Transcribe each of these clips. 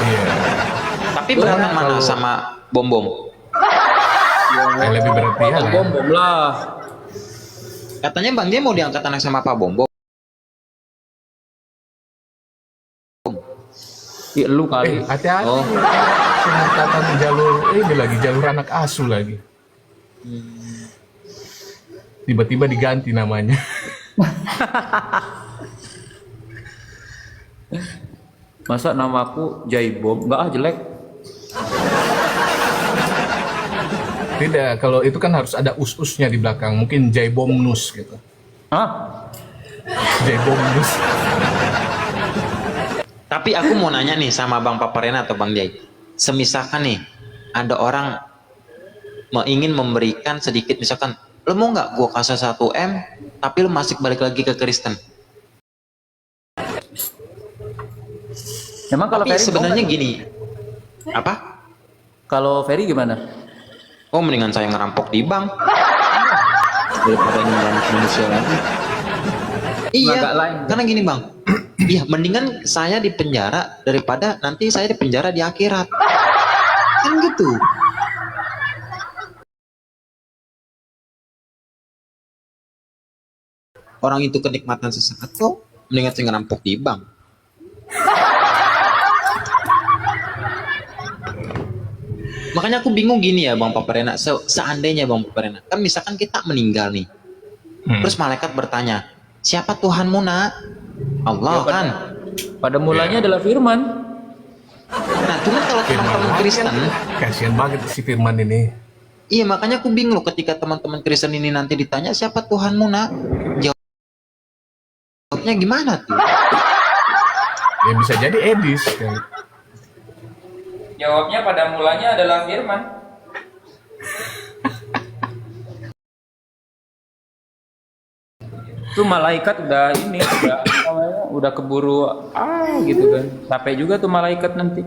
Iya. Tapi beratan mana Kalau sama bom-bom? yang lebih berat dia lah. Bom bom lah. Katanya Bang dia mau diangkat anak sama Pak Bom-bom. Iya lu kali. Hati-hati. Oh. Pengetatan jalur ini lagi jalur anak asuh lagi. Tiba-tiba diganti namanya. Masa namaku Jaibom? Enggak ah, jelek. Tidak, kalau itu kan harus ada us-usnya di belakang. Mungkin Jaibomnus gitu. Hah? Jaibomnus. Tapi aku mau nanya nih sama Bang Paparena atau Bang Jai. Semisalkan nih ada orang ingin memberikan sedikit, misalkan lo mau nggak gua kasih 1 M tapi lo masih balik lagi ke Kristen. Emang kalau Tapi Ferry sebenarnya mau nggak? gini, apa? Kalau Ferry gimana? Oh mendingan saya ngerampok di bank daripada nyerang manusia lagi. Iya, Agak lain. karena gini Bang. Iya, mendingan saya di penjara daripada nanti saya di penjara di akhirat. Kan gitu. Orang itu kenikmatan sesaat kok, mendingan saya ngerampok di bank. Makanya aku bingung gini ya Bang Paparena, seandainya Bang Paparena, kan misalkan kita meninggal nih, terus malaikat bertanya, siapa Tuhanmu nak? Allah Ya, kan. Pada mulanya adalah Firman. Nah cuman kalau Firman teman-teman lagi Kristen, kan. Kasihan banget si Firman ini. iya makanya aku bingung loh ketika teman-teman Kristen ini nanti ditanya siapa Tuhanmu nak? Jawabnya gimana tuh? Ya bisa jadi Edis kan. Jawabnya pada mulanya adalah Firman. Itu malaikat udah ini, udah keburu gitu kan. Capek juga tuh malaikat nanti.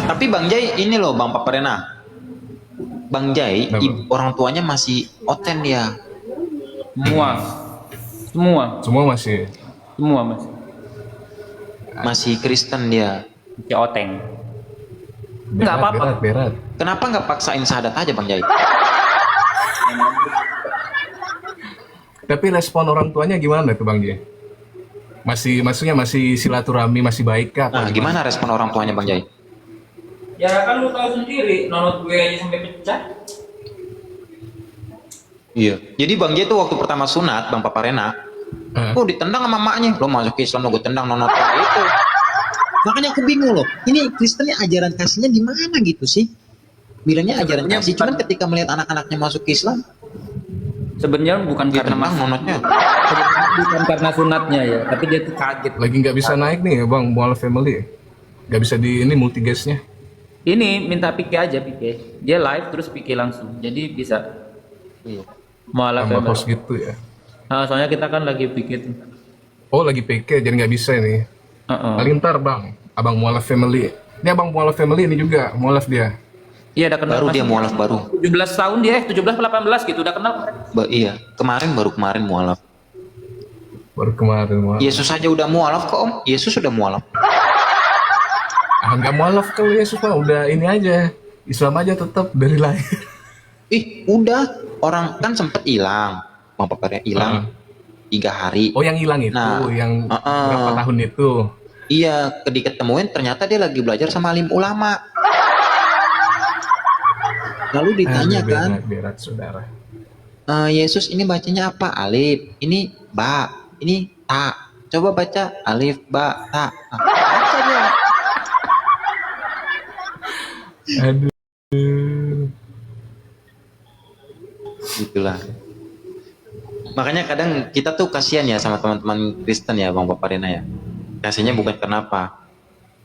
Tapi Bang Jai ini loh Bang Paparena, Bang Jai orang tuanya masih oten dia. Semua Masih. Masih Kristen dia. Si Oteng. Nggak apa-apa. Berat. Kenapa nggak paksain syahadat aja Bang Jai? Tapi respon orang tuanya gimana tuh Bang Jai? Maksudnya masih silaturahmi, masih baik kah? Nah, gimana respon orang tuanya Bang Jai? Ya kan lu tahu sendiri, nonot gue aja sampai pecah. Iya. Jadi Bang Jai tuh waktu pertama sunat Bang Paparena, ditendang sama maknya. Lo masuk Islam lo gue tendang nonot itu. Makanya aku bingung loh. Ini Kristennya ajaran kasihnya gimana gitu sih? Bilangnya ajaran Sebenarnya kasih, cuman bukan- ketika melihat anak-anaknya masuk Islam, Sebenarnya bukan karena ditendang nonotnya. bukan karena sunatnya ya, tapi dia tuh kaget. Lagi nggak bisa naik nih ya Bang, Mualaf Family. Nggak bisa di ini multigasnya. Ini minta Pike aja Pike. Dia live terus Pike langsung. Jadi bisa. Iya. Mualaf Sama ya. host gitu ya. Nah, soalnya kita kan lagi Pike tuh. Oh lagi PK jadi nggak bisa ini. Paling ntar Bang, Abang Mualaf Family. Ini Abang Mualaf Family ini juga, Mualaf dia. Iya udah kenal. Baru dia pasti. mualaf baru. 17 tahun dia, 17 18 gitu udah kenal. Iya, baru kemarin mualaf. Baru kemarin Mualaf. Yesus aja udah mualaf kok Om. Yesus udah mualaf. Nggak Mualaf kalau Yesus Pak, udah ini aja. Islam aja tetap dari lahir. Ih, udah. Orang kan sempet hilang. Bang Paparena hilang 3 hari. Oh yang hilang itu, Nah, yang berapa tahun itu? Iya, diketemuin ternyata dia lagi belajar sama alim ulama. Lalu ditanya kan, Berat saudara. Yesus ini bacanya apa? Alif. Ini ba. Ini ta. Coba baca alif, ba, ta. Nah, baca dia. Aduh. Gitulah. Makanya kadang kita tuh kasihan ya sama teman-teman Kristen ya Bang Paparena ya. Kasihnya bukan kenapa.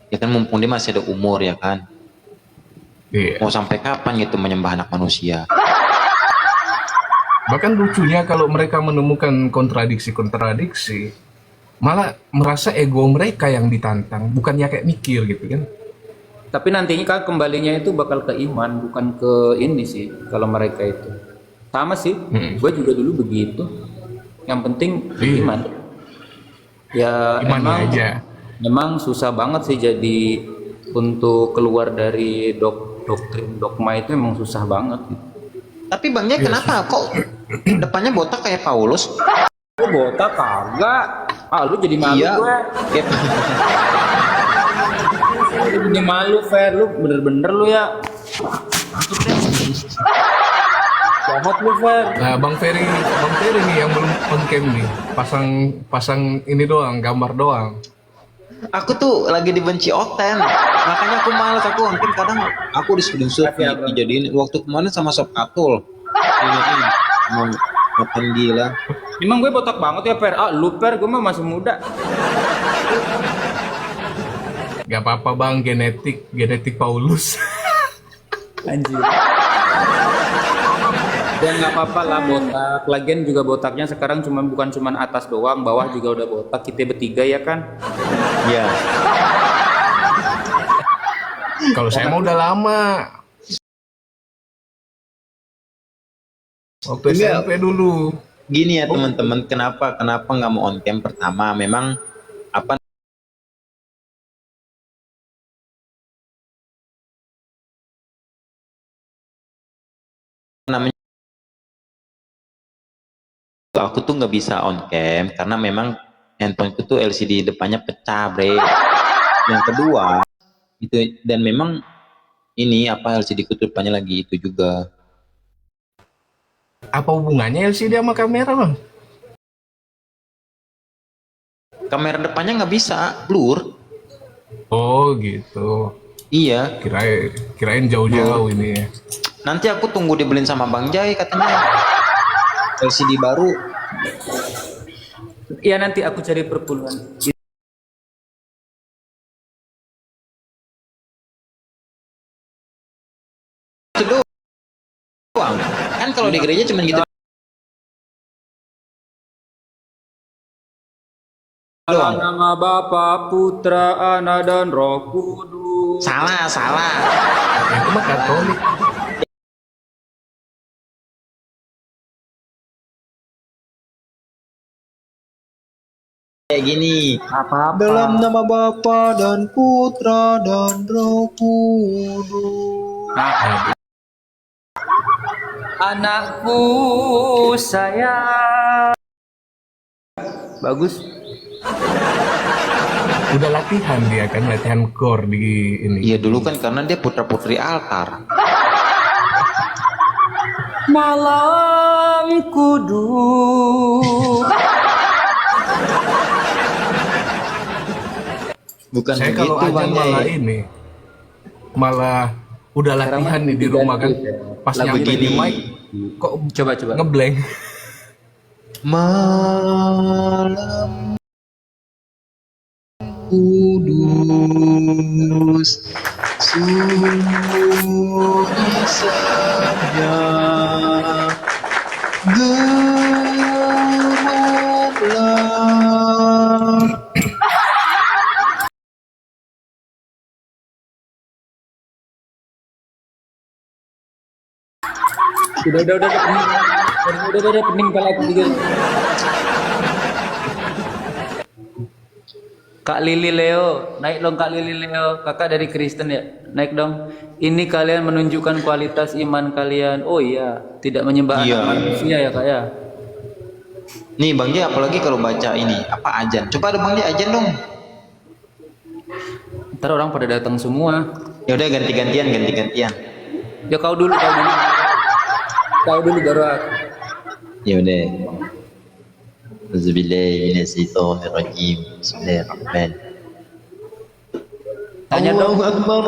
Ya kan mumpung dia masih ada umur ya kan. Iya. Mau sampai kapan gitu menyembah anak manusia? Bahkan lucunya kalau mereka menemukan kontradiksi, malah merasa ego mereka yang ditantang, bukannya kayak mikir gitu kan. Tapi nantinya kan kembalinya itu bakal ke iman, bukan ke ini sih kalau mereka itu. Sama sih, gue juga dulu begitu. Yang penting Iya. iman. Ya Imannya emang aja. memang susah banget sih jadi untuk keluar dari doktrin dogma itu emang susah banget gitu. Tapi Bang Jai kenapa kok depannya botak kayak Paulus? Lu botak kagak? Ah lu jadi malu Iya. gue. Kayak- Lu jadi malu Fer, lu bener-bener lu ya. Jahat lu Fer. Nah, Bang Ferry nih yang belum on cam nih. Pasang ini doang, gambar doang. Aku tuh lagi dibenci Oten, makanya aku malas, aku mungkin kadang aku di-screenshot dijadiin waktu kemarin sama Sob Katul. Ini emang Oten gila. Emang gue botak banget ya Fer? Ah lu Fer, gue mah masih muda. Gak apa-apa Bang, genetik Paulus. Anjir. Dan nggak apa-apa lah botak. Lagian juga botaknya sekarang bukan cuman atas doang, bawah juga udah botak. Kita bertiga ya kan? Ya, Kalau saya mau udah lama. Waktu Enggak. SMP dulu. gini ya teman-teman, kenapa nggak mau on cam? Pertama, memang apa namanya? Aku tuh nggak bisa on cam karena memang handphoneku tuh LCD depannya pecah, bre. Yang kedua itu, dan memang ini apa LCD ku tuh depannya lagi itu juga. Apa hubungannya LCD sama kamera Bang? Kamera depannya nggak bisa blur. Oh gitu. Iya, Kirain jauh-jauh ini ya. nanti aku tunggu dibeliin sama Bang Jai katanya LCD baru. Ya nanti aku cari perpuluhan. Itu doang. Kan kalau di gereja cuma gitu Dalam doang. nama Bapa, Putra, Anak dan Roh Kudus. Salah. Itu mah Katolik. Kayak gini. Apa-apa. Dalam nama Bapa dan Putra dan Roh Kudus. Nah, anakku sayang. Bagus. Udah latihan dia kan, latihan core di ini. Iya dulu kan karena dia putra putri altar. Malam kudus. Bukan Saya kalau begitu ajan Bang malah Jai. ini, malah udah latihan nih di rumah kan, pas Lagu nyampe di gini. mic kok Coba. ngeblank. Malam kudus, sungguh saja gemarlah. Udah pening. Udah pening kepala aku juga. Kak Lili Leo, naik dong Kak Lili Leo, kakak dari Kristen ya, naik dong. Ini kalian menunjukkan kualitas iman kalian. Oh iya, tidak menyembah Iya. anak manusia ya kak ya. Nih Bang Jai, apalagi kalau baca ini apa ajan. Coba ada Bang Jai ajan dong. Ntar orang pada datang semua. Ya udah ganti-gantian. Ya kau dulu. Kau dulu baru aku. Ya udah. Auzubillahiminasyaitonirrajim. Bismillahirrahmanirrahim. Tanya dong. Allahu Akbar,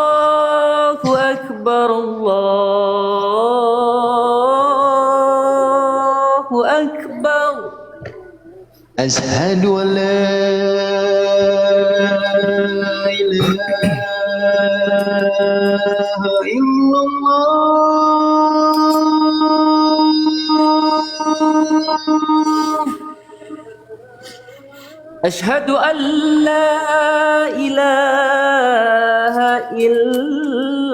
Allahu Akbar. Allahu Akbar. Asyhadu an la ilaha illallah. Asyhadu an la ilaha illallah.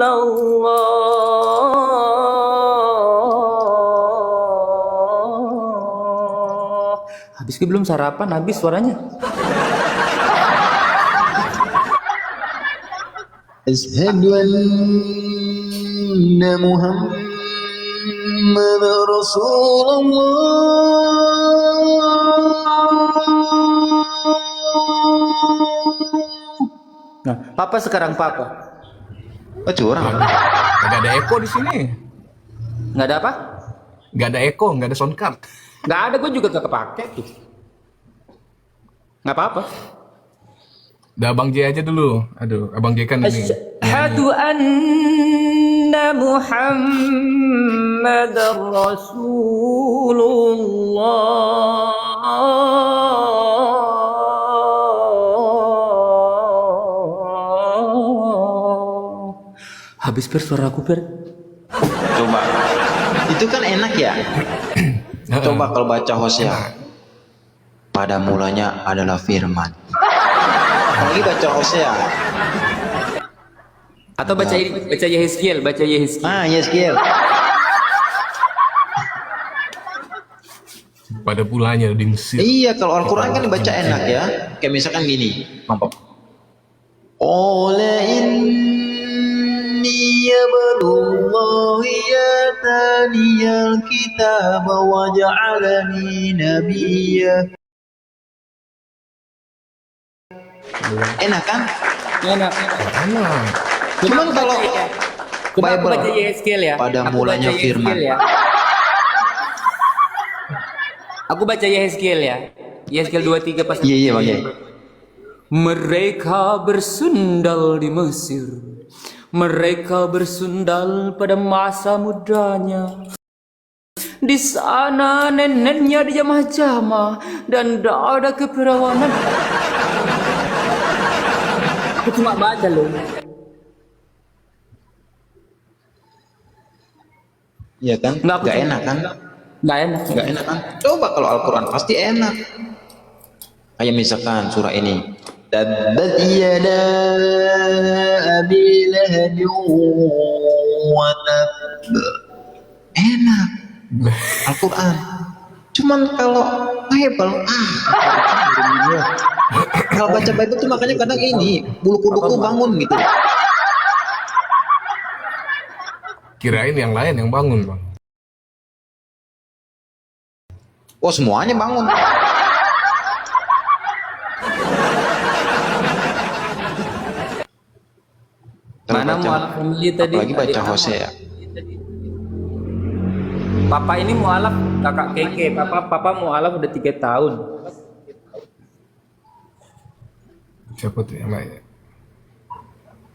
Rizky belum sarapan, habis suaranya. Asyhadu anna Muhammadar Rasulullah. Nah, papa sekarang papa. Oh, curang. Nggak ada eko di sini. Nggak ada apa? Nggak ada eko, nggak ada sound card. Nggak ada, gue juga gak kepake tuh. Nggak apa-apa. Udah Abang J aja dulu. Aduh, Abang J kan ini. Asyhadu anna Muhammadar Rasulullah. Habis Per, suara aku Per. Coba. Itu kan enak ya. Coba kalau baca Hosea. Pada mulanya adalah firman. Lagi baca Hosea. Atau baca ini, baca Yehezkiel, baca Yehezkiel. Ah, yes, Kiel. Pada pulanya di Mesir. Iya, kalau Al-Quran kan dibaca enak ya. Kayak misalkan gini. Qala inni yablullahi yataniyal kitab wa ja'alani nabiyya. Enak kan? Enak. Enak. Cuman kalau Coba aku Bible baca Yehezkiel ya. pada Aku mulanya baca firman. Yehezkiel ya. Aku baca Yehezkiel ya. Yehezkiel 23 pas. Iya, Bang. Iya. Mereka bersundal di Mesir. Mereka bersundal pada masa mudanya. Di sana neneknya dijamah-jamah dan tidak ada keperawanan. Aku cuma baca loh. Iya kan? Nggak, aku Gak cuma- enak kan? Nggak enak. Gak enak kan? Coba kalau Al-Quran pasti enak. Kayak misalkan surah ini. Tabbat yada abi lahabin wa tab. Enak. Al-Quran. Cuman kalau Bible, kalau baca Bible tuh makanya kadang ini bulu kuduku bangun gitu. Kirain yang lain yang bangun, Bang. Oh, semuanya bangun. Kalau Mana baca- mualaf family tadi? Apalagi baca Tadi Hosea. Papa ini mualaf kakak keke. Papa mualaf udah 3 tahun. Siapa tuh yang lain?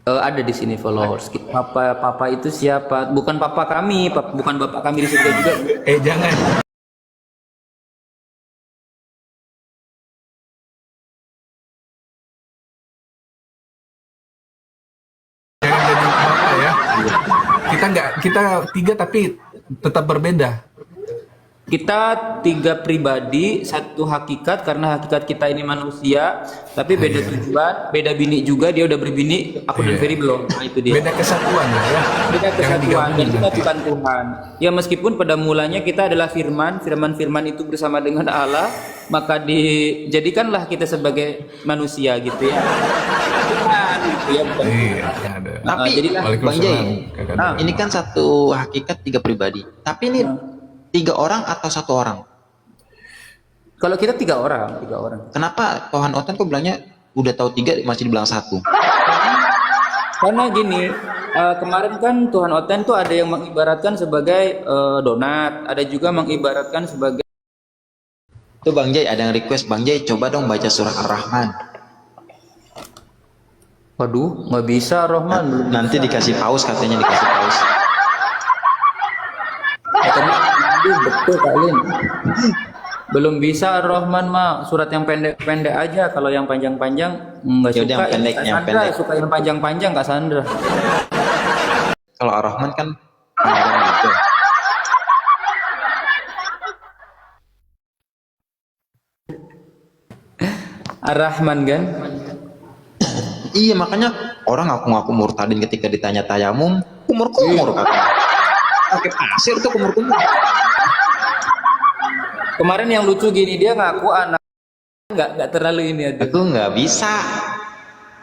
Ada di sini followers. Papa itu siapa? Bukan papa kami, bukan bapak kami di surga juga. Jangan. Jangan jadi bapak ya. Kita 3 tapi tetap berbeda. Kita 3 pribadi, 1 hakikat karena hakikat kita ini manusia, tapi beda tujuan, beda bini juga. Dia udah berbini, aku dan Iya. Ferry belum. Nah, itu dia. Beda kesatuan ya. Beda Jangan kesatuan digabungin dan kita nanti. bukan Tuhan. Ya meskipun pada mulanya kita adalah firman itu bersama dengan Allah, maka dijadikanlah kita sebagai manusia gitu ya. Tuhan gitu ya, bukan. Iya, ada. Tapi jadilah Bang Jai, Kakak. ini kan satu hakikat 3 pribadi. Tapi ini 3 orang atau 1 orang? Kalau kita 3 orang. Kenapa Tuhan Otan kok bilangnya udah tahu 3 masih dibilang 1? Karena gini, kemarin kan Tuhan Oten tuh ada yang mengibaratkan sebagai donat, ada juga mengibaratkan sebagai. Tuh Bang Jai ada yang request, Bang Jai coba dong baca surah Ar-Rahman. Waduh, nggak bisa Rohman. Belum Nanti dikasih paus, katanya dikasih paus. katanya. Aduh, betul kalian. Belum bisa Rohman mah, surat yang pendek-pendek aja. Kalau yang panjang-panjang nggak Yaudah, suka. yang pendek, Kak yang Sandra pendek. suka yang panjang-panjang Kak Sandra. Kalau Ar-Rahman kan panjang gitu. Ar-Rahman kan? Iya, makanya orang ngaku-ngaku murtadin ketika ditanya tayamum, kumur-kumur katanya. Pakai pasir tuh kumur-kumur. Kemarin yang lucu gini, dia ngaku anak nggak terlalu ini aja. Aku nggak bisa.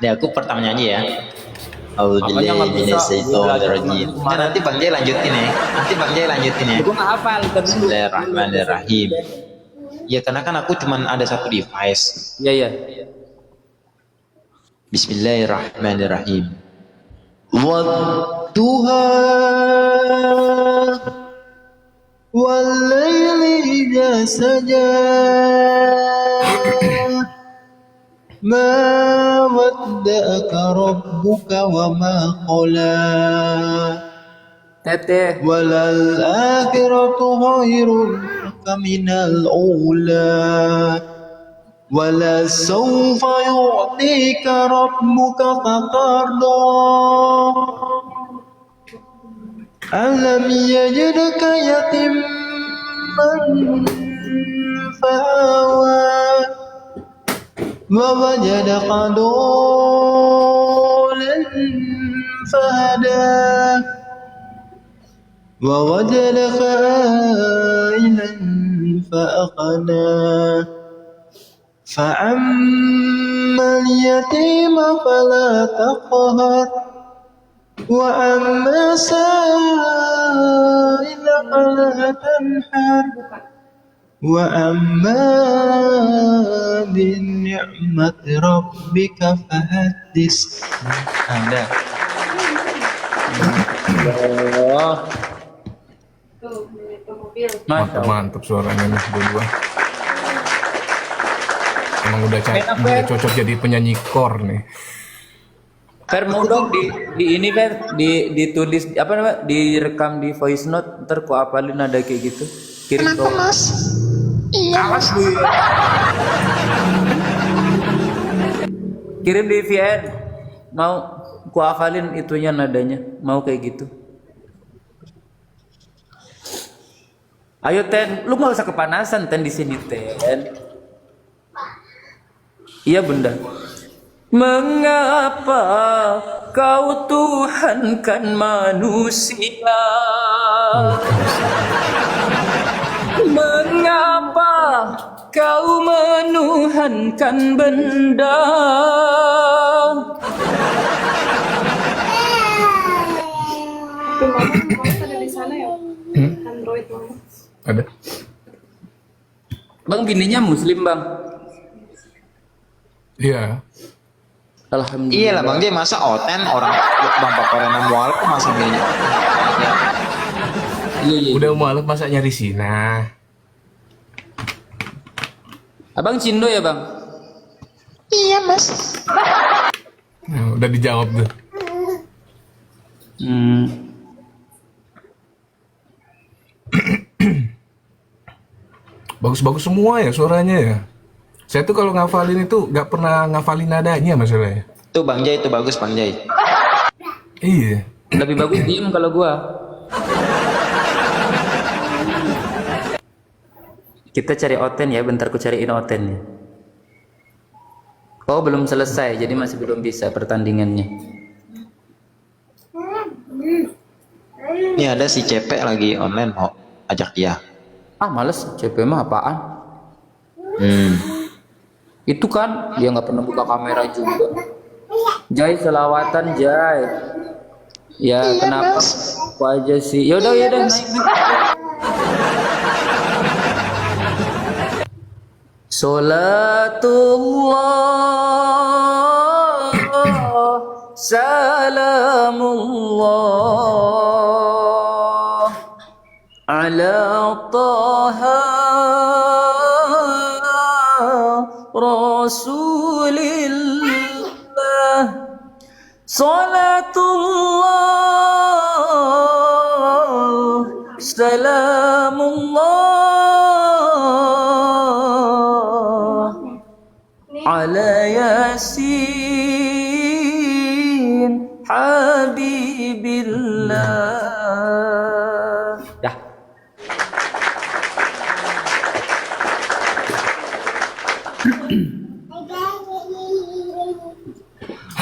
Nih aku pertama nyanyi ya. Makanya nggak bisa. Nah, nanti Bang Jai lanjutin ya. Gue nggak hafal. Bismillahirrahmanirrahim. Ya karena kan aku cuman ada satu device. Iya iya. Bismillahirrahmanirrahim. Wadduha wal-laili idza saja ma wadda'aka rabbuka wa ma qala Teteh. walal akhiratu khairun laka minal ula wala sawfa yu'tika rabbuka fatarda alam yajidka yatimman fa'awa wa wajadaka dolan fahada wa wajadaka ailan fa'aqana فأما اليتيم فلا تقهر وأما السائل فلا تنحر وأما بنعمة ربك فحدث. Ada. Oh. Mantap, mantap suaranya nih dua-dua. Emang udah cocok jadi penyanyi core nih. Fer mau dong di ini Fer ditulis apa namanya direkam di voice note ntar ku apalin ada kayak gitu kirim Kenapa dong. Mas? Iya Mas. Kirim di VN mau ku hafalin itunya nadanya mau kayak gitu. Ayo Ten, lu nggak usah kepanasan Ten di sini Ten. Iya bunda. Mengapa kau tuhankan manusia? Mengapa kau menuhankan benda? Tuh, mama ada di sana ya? Android mama. Ada. Bang bininya muslim bang. Iya. Alhamdulillah. Iya lah Bang Jai, masa Oten orang Bang Pakorena mual kok masa milihnya Oten? Iya, iya. Udah mualaf masa nyari Sina. Abang Cindo ya bang? Iya Mas. Nah, udah dijawab tuh. Bagus-bagus semua ya suaranya ya. Saya tuh kalau ngafalin itu nggak pernah ngafalin nadanya masalahnya. Tuh Bang Jai, itu bagus Bang Jai. Iya. Lebih bagus diem kalau gua. Kita cari Oten ya, bentar ku cariin Oten ya. Oh belum selesai, jadi masih belum bisa pertandingannya. Ini ada si Cepek lagi online, mau ajak dia. Ah males, CP mah apaan? Itu kan dia nggak pernah buka kamera juga. Jai selawatan Jai. Ya iya, kenapa? Aku aja sih. Yaudah ya udah naik. Salatullah salamullah ala taha rasulillah salatullah salamullah ala yasin habibillah. Dah.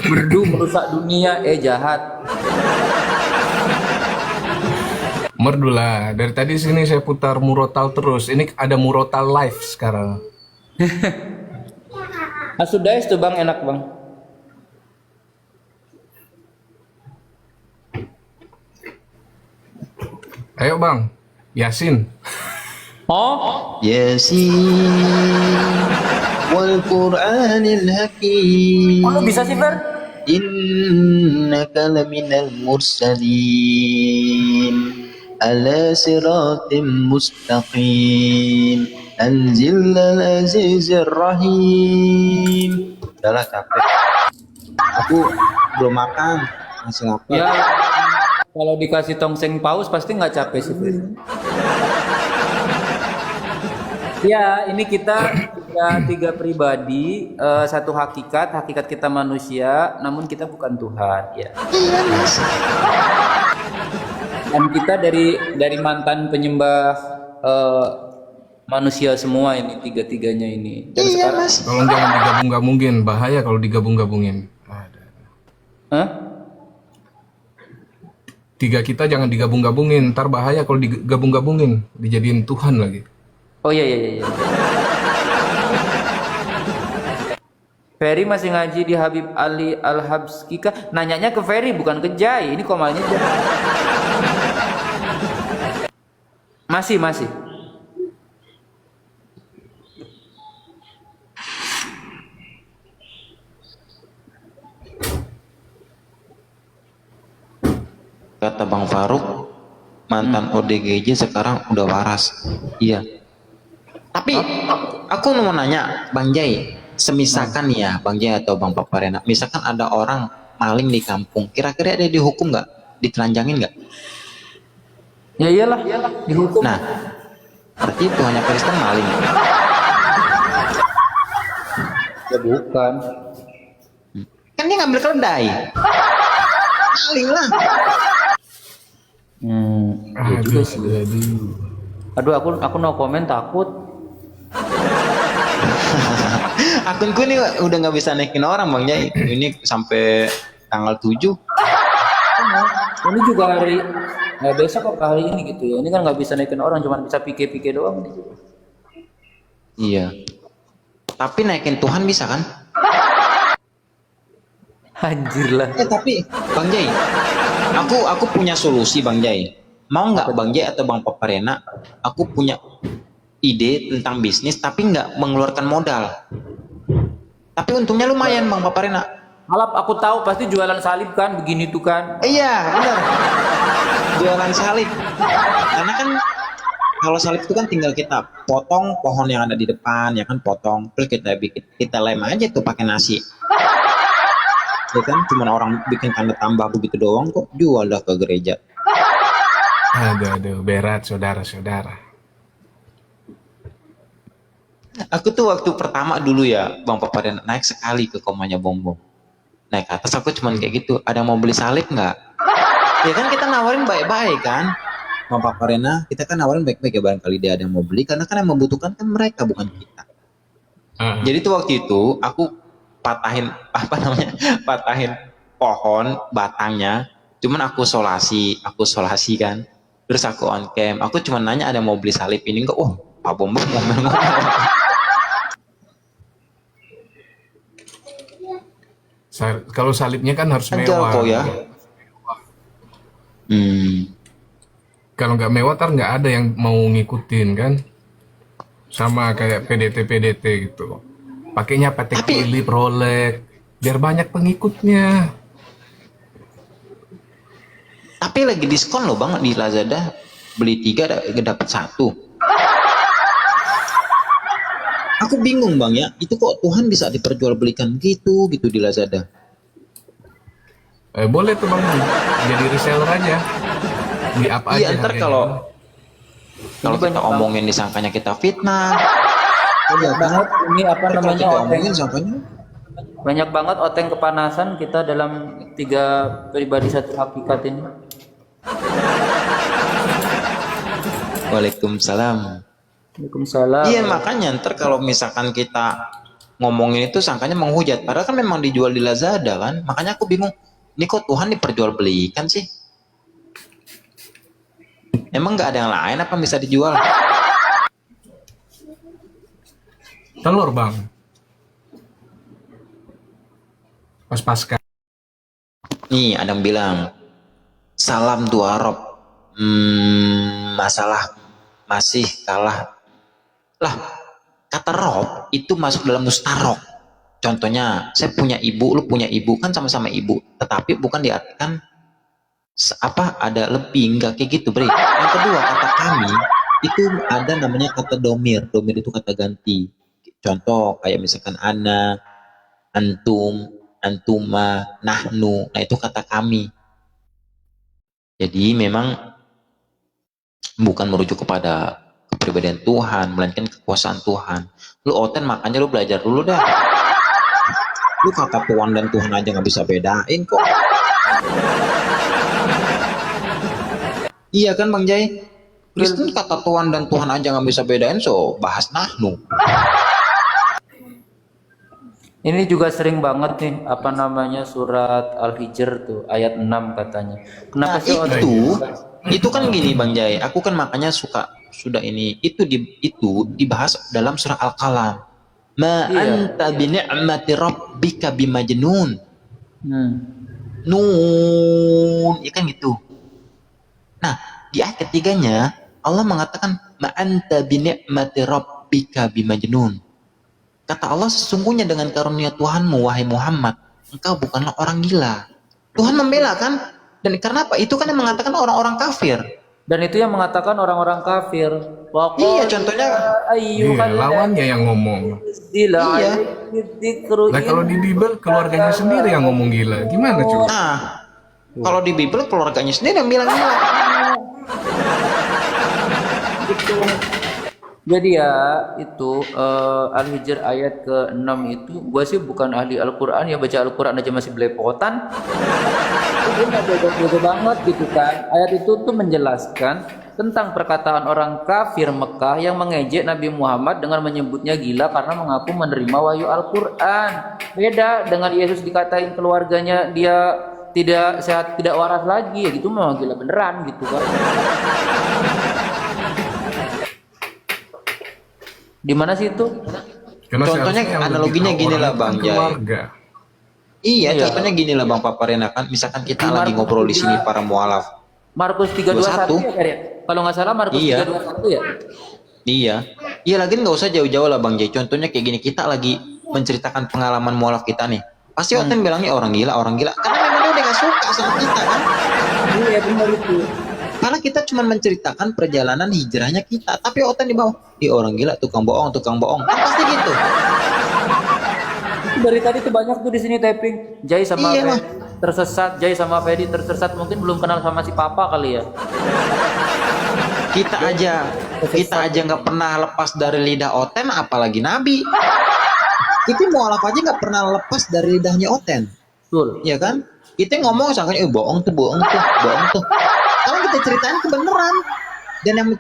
Merdu merusak dunia, jahat. Merdula, dari tadi sini saya putar murotal terus. Ini ada murotal live sekarang. Asudais tuh bang, enak bang. Ayo bang, Yasin. Oh, Yasin wal Qur'anil Hakim. lu bisa sih Fer? Innaka laminal mursalin ala siratim mustaqim anzilal azizir rahim. Udahlah capek. Aku belum makan, masih lapar. Ya, kalau dikasih tongseng paus pasti nggak capek sih Fer. Ya, ini kita tiga pribadi, satu hakikat kita manusia, namun kita bukan Tuhan, ya. Iya mas. Dan kita dari mantan penyembah manusia semua ini, tiga-tiganya ini. Dan Iya sekarang, mas. Tolong jangan digabung-gabungin, bahaya kalau digabung-gabungin. Ada. hah? Tiga kita jangan digabung-gabungin, ntar bahaya kalau digabung-gabungin, dijadiin Tuhan lagi. Oh iya iya iya. Ferry masih ngaji di Habib Ali Al-Habski kah? Nanyanya ke Ferry bukan ke Jai. Ini komanya Jai. Masih. Kata Bang Faruk, mantan ODGJ sekarang udah waras. Iya. Tapi aku mau nanya, Bang Jai, semisalkan ya Bang Jai atau Bang Paparena, misalkan ada orang maling di kampung, kira-kira ada dihukum nggak? Ditelanjangin nggak? Ya iyalah, dihukum. Nah, berarti itu hanya Kristen maling. Ya bukan. Kan dia ngambil keledai. Maling lah. Iya juga sih. Aduh, aku no komen, takut. Akunku ini udah nggak bisa naikin orang Bang Jai. Ini sampai tanggal 7. Ini juga hari besok apa hari ini gitu ya. Ini kan nggak bisa naikin orang, cuma bisa pike-pike doang ini juga. Iya. Tapi naikin Tuhan bisa kan? Anjir lah. Tapi Bang Jai, aku punya solusi Bang Jai. Mau nggak Bang Jai atau Bang Paparena? Aku punya ide tentang bisnis tapi nggak mengeluarkan modal. Tapi untungnya lumayan Bang Paparena. Alap, aku tahu pasti jualan salib kan, begini tuh kan. Iya benar. Jualan salib. Karena kan kalau salib itu kan tinggal kita potong pohon yang ada di depan, ya kan potong, terus kita lem aja tuh pakai nasi. Ya kan cuma orang bikin tanda tambah begitu doang kok jual dah ke gereja. Aduh, berat saudara-saudara. Aku tuh waktu pertama dulu ya Bang Paparena naik sekali ke komanya Bom. Naik ke atas aku cuman kayak gitu, ada mau beli salib nggak? Ya kan kita nawarin baik-baik kan, Bang Paparena, kita kan nawarin baik-baik ya barangkali dia ada yang mau beli, karena kan yang membutuhkan kan mereka bukan kita. Jadi tuh waktu itu aku patahin patahin pohon batangnya, cuman aku solasi kan, terus aku on cam, aku cuma nanya ada yang mau beli salib ini enggak? Oh Pak Bom ngomong. Kalau salibnya kan harus Ajar mewah. kok ya. Kalau nggak mewah, ntar nggak ada yang mau ngikutin kan. Sama kayak PDT gitu. Pakainya Patek Philippe, Rolex, biar banyak pengikutnya. Tapi lagi diskon loh Bang di Lazada, beli 3 dapat 1. Aku bingung Bang ya, itu kok Tuhan bisa diperjualbelikan gitu di Lazada. Boleh tuh Bang, jadi reseller aja. Di up aja. Iya ntar kalau kita omongin disangkanya kita fitnah. Banyak banget ini apa namanya Kita oteng. omongin disangkanya. Banyak banget oteng kepanasan kita dalam 3 pribadi satu hakikat ini. Waalaikumsalam. Waalaikumsalam. Iya makanya ntar kalau misalkan kita ngomongin itu sangkanya menghujat, padahal kan memang dijual di Lazada kan. Makanya aku bingung, ini kok Tuhan diperjualbelikan sih? Emang nggak ada yang lain apa yang bisa dijual? Telur bang. Pas pasca. Nih ada yang bilang salam dua Rob. Masalah masih kalah lah. Kata Rob itu masuk dalam mustarok. Contohnya saya punya ibu, lu punya ibu, kan sama-sama ibu, tetapi bukan diartikan ada lebih, enggak kayak gitu bre. Yang kedua, kata kami itu ada namanya kata domir. Domir itu kata ganti. Contoh kayak misalkan ana, antum, antuma, nahnu. Nah itu kata kami. Jadi memang bukan merujuk kepada kepribadian Tuhan, melainkan kekuasaan Tuhan. Lu Oten makanya lu belajar dulu dah. Lu kata Tuhan dan Tuhan aja nggak bisa bedain kok. Iya kan Bang Jai? Kristen kata Tuhan dan Tuhan aja nggak bisa bedain, so bahas nahnu. Ini juga sering banget nih apa namanya surat Al-Hijr tuh ayat 6 katanya. Kenapa Nah sih itu kan gini Bang Jai, aku kan makanya suka sudah ini itu dibahas dalam surah Al-Qalam. Ma anta bi ni'mati rabbika bimajnun. Nun, ya kan gitu. Nah, di ayat ketiganya Allah mengatakan ma anta bi ni'mati rabbika bimajnun. Kata Allah, sesungguhnya dengan karunia Tuhanmu wahai Muhammad, engkau bukanlah orang gila. Tuhan membela kan? Dan karena apa? Itu kan yang mengatakan orang-orang kafir. Dan itu yang mengatakan orang-orang kafir. Iya, contohnya. Iya, lawannya yang ngomong. Iya. Nah kalau di Bible keluarganya sendiri yang ngomong gila, gimana cuy? Nah, kalau di Bible keluarganya sendiri yang bilang gila. Jadi ya itu Al-Hijr ayat ke-6 itu gue sih bukan ahli Al-Quran ya, baca Al-Quran aja masih belepotan. Itu nggak bego-bego banget gitu kan. Ayat itu tuh menjelaskan tentang perkataan orang kafir Mekah yang mengejek Nabi Muhammad dengan menyebutnya gila karena mengaku menerima wahyu Al-Quran. Beda dengan Yesus dikatain keluarganya dia tidak sehat, tidak waras lagi, ya gitu memang gila beneran gitu kan. Di mana sih itu? Karena Contohnya seharusnya yang analoginya lebih gini tahu lah orang Bang itu Jai. keluarga. Iya, contohnya gini lah Bang Paparena kan, misalkan kita lagi ngobrol di sini para mualaf. Markus 3:21 ya Fer ya? Kalau nggak salah Markus 3:21 ya? Iya. Iya lagi nggak usah jauh-jauh lah Bang Jai. Contohnya kayak gini, kita lagi menceritakan pengalaman mualaf kita nih. Pasti Oten bilangnya orang gila, orang gila. Karena memang dia udah gak suka sama kita kan. Iya benar itu. Karena kita cuma menceritakan perjalanan hijrahnya kita. Tapi Oten di bawah, orang gila, tukang bohong, tukang bohong. Kan pasti gitu. Dari tadi tuh banyak tuh di sini tapping. Jai sama Iya, Fedi tersesat, Jai sama Fedi tersesat. Mungkin belum kenal sama si Papa kali ya. Kita aja nggak pernah lepas dari lidah Oten, apalagi Nabi. Kita mualaf aja nggak pernah lepas dari lidahnya Oten. Betul. Ya kan? Kita ngomong sangkanya bohong tuh, bohong tuh, bohong tuh. Kalau kita ceritain kebenaran. Dan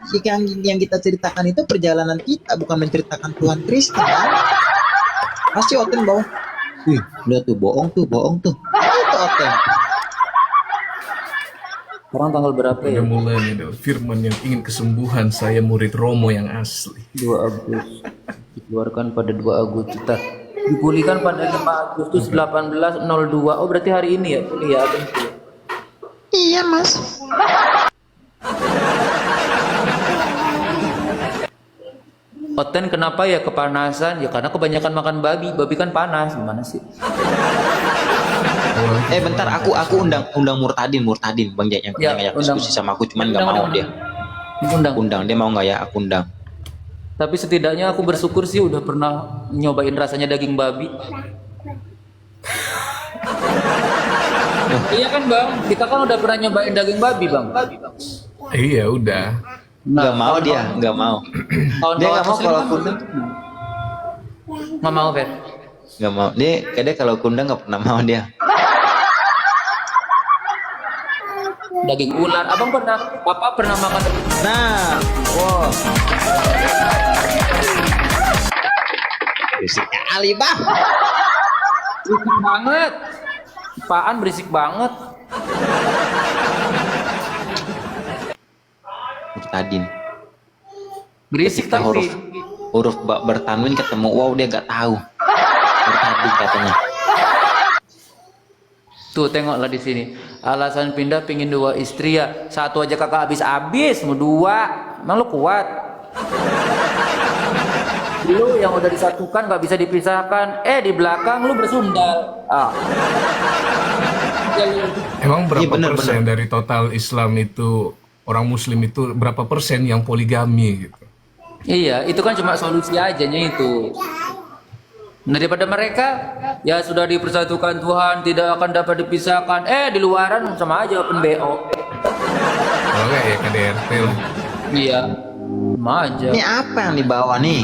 yang kita ceritakan itu perjalanan kita, bukan menceritakan Tuhan Kristus kan? Pasti Oten bawa, lihat tuh bohong tuh, bohong tuh. Itu Oten. Sekarang tanggal berapa ya? Udah mulai nih dong. Firman yang ingin kesembuhan, saya murid Romo yang asli. 2 Agustus. Dikeluarkan pada 2 Agustus. Dipulihkan pada 5 Agustus 1802. Oh berarti hari ini ya kuliah. Iya mas. Oten kenapa ya kepanasan? Ya karena kebanyakan makan babi. Babi kan panas. Gimana sih? Bentar, aku undang Murtadin Bang Jai yang ngajak diskusi sama aku, cuman nggak mau dia. Undang dia mau nggak ya? Aku undang. Tapi setidaknya aku bersyukur sih udah pernah nyobain rasanya daging babi. Iya kan bang, kita kan udah pernah nyobain daging babi bang. Iya udah. Nggak mau dia, nggak mau. Dia nggak mau kalau aku undang. Nggak mau Fer. Nggak mau. Dia kadang kalau aku undang nggak pernah mau dia. Daging ular, abang pernah makan? Nah, wow. Berisik kali bang. Berisik banget. Apaan berisik banget. Murtadin. Berisik Ketika tapi. huruf bertanwin ketemu wow dia gak tahu. Murtadin katanya. Tuh tengoklah di sini. Alasan pindah pingin 2 istri ya. 1 aja kakak habis-habis, mau 2. Emang lu kuat? Lu yang udah disatukan gak bisa dipisahkan. Di belakang lu bersundal. Emang berapa Iya, benar, persen dari total Islam itu, orang Muslim itu berapa persen yang poligami gitu? Iya, itu kan cuma solusi ajanya itu. Daripada mereka ya sudah dipersatukan Tuhan, tidak akan dapat dipisahkan. Di luaran sama aja open BO. Kalau nggak ya KDRT lah. Iya, sama aja. Ini apa yang dibawa nih?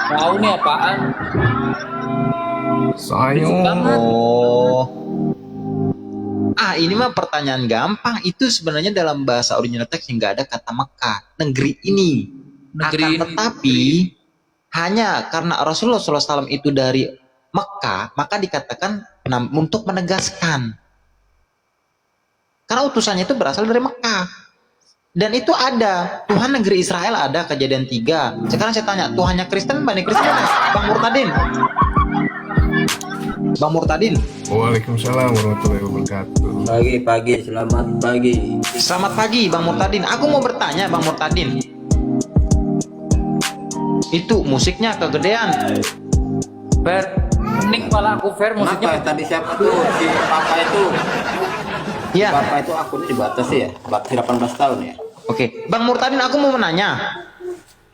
Tahu nih apaan? Sayang. Oh. Ini mah pertanyaan gampang. Itu sebenarnya dalam bahasa original teks yang nggak ada kata Mekah. Negeri ini. Negeri Akan ini. tetapi hanya karena Rasulullah SAW itu dari Mekah, maka dikatakan untuk menegaskan. Karena utusannya itu berasal dari Mekah. Dan itu ada. Tuhan negeri Israel ada, Kejadian 3. Sekarang saya tanya, Tuhannya Kristen, Bani Kristen mana? Bang Murtadin. Bang Murtadin. Waalaikumsalam warahmatullahi wabarakatuh. Pagi, selamat pagi. Selamat pagi Bang Murtadin. Aku mau bertanya Bang Murtadin. Itu musiknya kegedean. Fer, mending kepala aku Fer musiknya. Kenapa? Tadi siapa tuh? Si Papa itu. Ya. Papa itu akunnya dibatasi ya? Batasi 18 tahun ya? Oke, Bang Murtadin, aku mau menanya.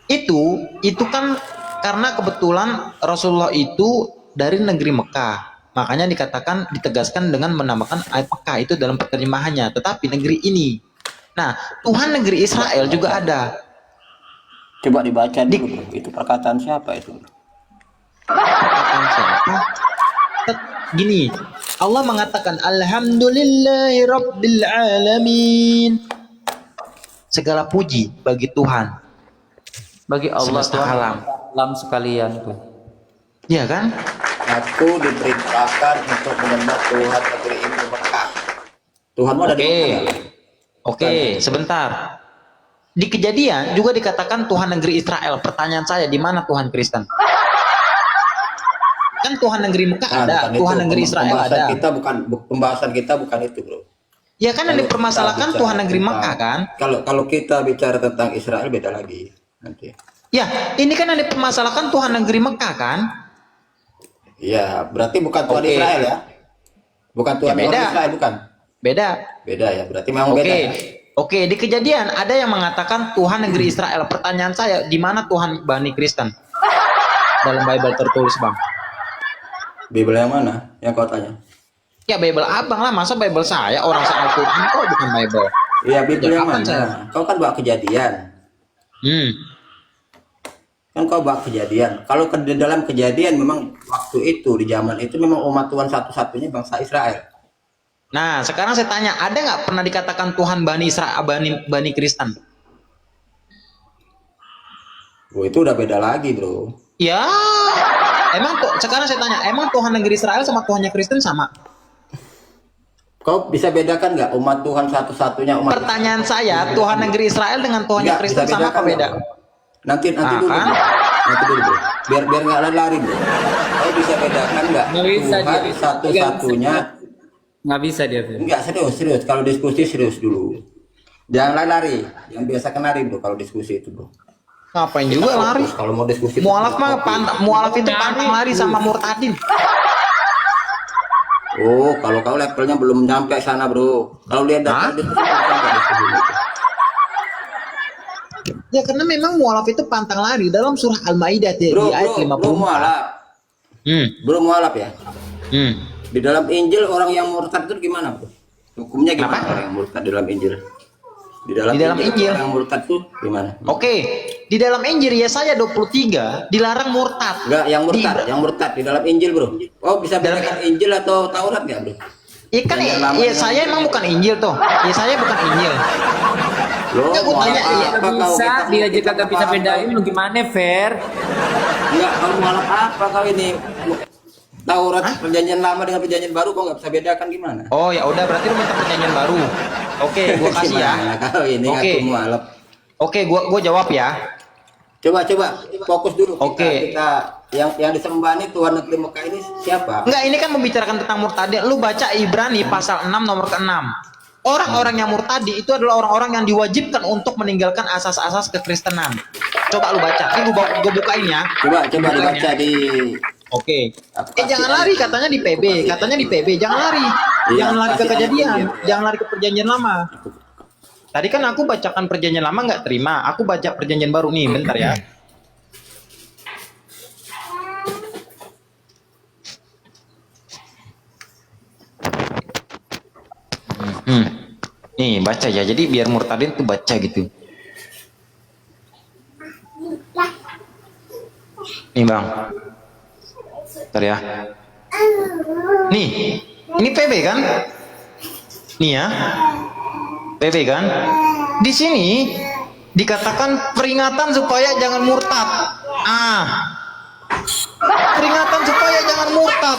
Itu kan karena kebetulan Rasulullah itu dari negeri Mekah. Makanya ditegaskan dengan menambahkan ayat Mekah itu dalam terjemahannya. Tetapi negeri ini. Nah, Tuhan negeri Israel juga ada. Coba dibaca dulu bro. Itu perkataan siapa itu bro? Perkataan siapa? Gini, Allah mengatakan Alhamdulillahi Rabbil Alamin. Segala puji bagi Tuhan. Bagi Allah Semesta Tuhan alam. alam sekalian tuh. Iya kan? Aku diperintahkan untuk menyembah Tuhan negeri ini Mekah. Tuhanmu ada di Mekah. Oke, sebentar. Di Kejadian juga dikatakan Tuhan negeri Israel. Pertanyaan saya, di mana Tuhan Kristen? Kan Tuhan negeri Mekah Nah, ada, bukan Tuhan itu. negeri Israel ada. Pembahasan kita bukan itu bro. Ya kan yang Kalau dipermasalahkan kita Tuhan negeri bicara Mekah kan? Kalau kita bicara tentang Israel beda lagi nanti. Ya, ini kan yang dipermasalahkan Tuhan negeri Mekah kan? Iya, berarti bukan Tuhan Oke. Israel ya? Bukan Tuhan Ya, beda. orang Israel bukan? Beda. Beda ya, berarti memang Oke. beda. Ya? Oke, di Kejadian ada yang mengatakan Tuhan negeri Israel. Pertanyaan saya, di mana Tuhan Bani Kristen? Dalam Bible tertulis, Bang. Bible yang mana? Yang kau tanya? Ya Bible Abang lah, masa Bible saya? Orang saya Al-Quran kok bukan Bible. Iya, Bible Ya, yang kapan mana? saya? Kau kan bawa Kejadian. Kan kau bawa Kejadian. Kalau di dalam Kejadian memang waktu itu di zaman itu memang umat Tuhan satu-satunya bangsa Israel. Nah, sekarang saya tanya, ada nggak pernah dikatakan Tuhan Bani Israel, Bani Kristen? Oh, itu udah beda lagi, bro. Ya, emang kok sekarang saya tanya, emang Tuhan negeri Israel sama Tuhannya Kristen sama? Kau bisa bedakan nggak umat Tuhan satu-satunya umat? Pertanyaan saya, Tuhan negeri Israel dengan Tuhannya Nggak, Kristen bisa sama apa bedakan beda? nggak? Nanti Ah, dulu, kan? bro. Nanti dulu, bro. Biar nggak lari, bro. Kau bisa bedakan nggak? Nggak bisa, Tuhan dia. satu-satunya. Nggak bisa dia Fer. Enggak, serius. Kalau diskusi serius dulu. Jangan lari. Yang biasa lari, bro. Kalau diskusi itu, bro. Ngapain juga lari? Kalau mau diskusi. Mualaf mah mualaf itu pantang lari sama Murtadin. Oh, kalau kau levelnya belum sampai sana, bro. Kalau lihat data diskusi belum sampai diskusi itu. Ya karena memang mualaf itu pantang lari dalam surah Al-Maidah di Bro, ayat 54. mualaf. Bro, mualaf ya. Di dalam Injil orang yang murtad itu gimana, bro? Hukumnya gimana Apa? orang yang murtad di dalam Injil? Di dalam Injil. orang yang murtad itu gimana? Oke, di dalam Injil Yesaya 23 dilarang murtad. Enggak, yang murtad di dalam Injil, bro. Oh, bisa Dalam- bedakan Injil atau Taurat nggak, bro? Ikan Yang lama Yesaya dengan- emang bukan Injil tuh. Yesaya bukan Injil. Loh, Enggak, gua mualaf tanya, iya, apa kau? Bisa, Kita- dia aja kita kagak bisa paham, bedain kau. lu gimana Fer? Enggak, kau mualaf apa kau ini? Taurat perjanjian lama dengan perjanjian baru kau nggak bisa bedakan gimana? Oh ya udah berarti lu minta perjanjian baru. Oke, gua kasih ya. Gimana kau ini Oke. ngaku mualaf. Oke, gua jawab ya. Coba fokus dulu. Oke. Kita yang disembah nih Tuhan negeri Mekah ini siapa? Enggak, ini kan membicarakan tentang murtadin. Lu baca Ibrani pasal 6 nomor ke-6. Orang-orang yang murtadi itu adalah orang-orang yang diwajibkan untuk meninggalkan asas-asas kekristenan. Coba lu baca. Ini gua bukain ya. Coba Bukain dibaca ya. di Oke. Aku Jangan kasih lari aja. katanya di PB, katanya di PB. Jangan lari. Iya, Jangan lari ke kasih aja kejadian, perjanjian. jangan lari ke perjanjian lama. Tadi kan aku bacakan perjanjian lama nggak terima. Aku baca perjanjian baru nih, bentar ya. Nih, baca ya. Jadi biar murtadin tuh baca gitu. Nih, Bang. Bentar ya. Nih, ini PB kan? Nih ya. PB kan? Di sini dikatakan peringatan supaya jangan murtad. Peringatan supaya jangan murtad.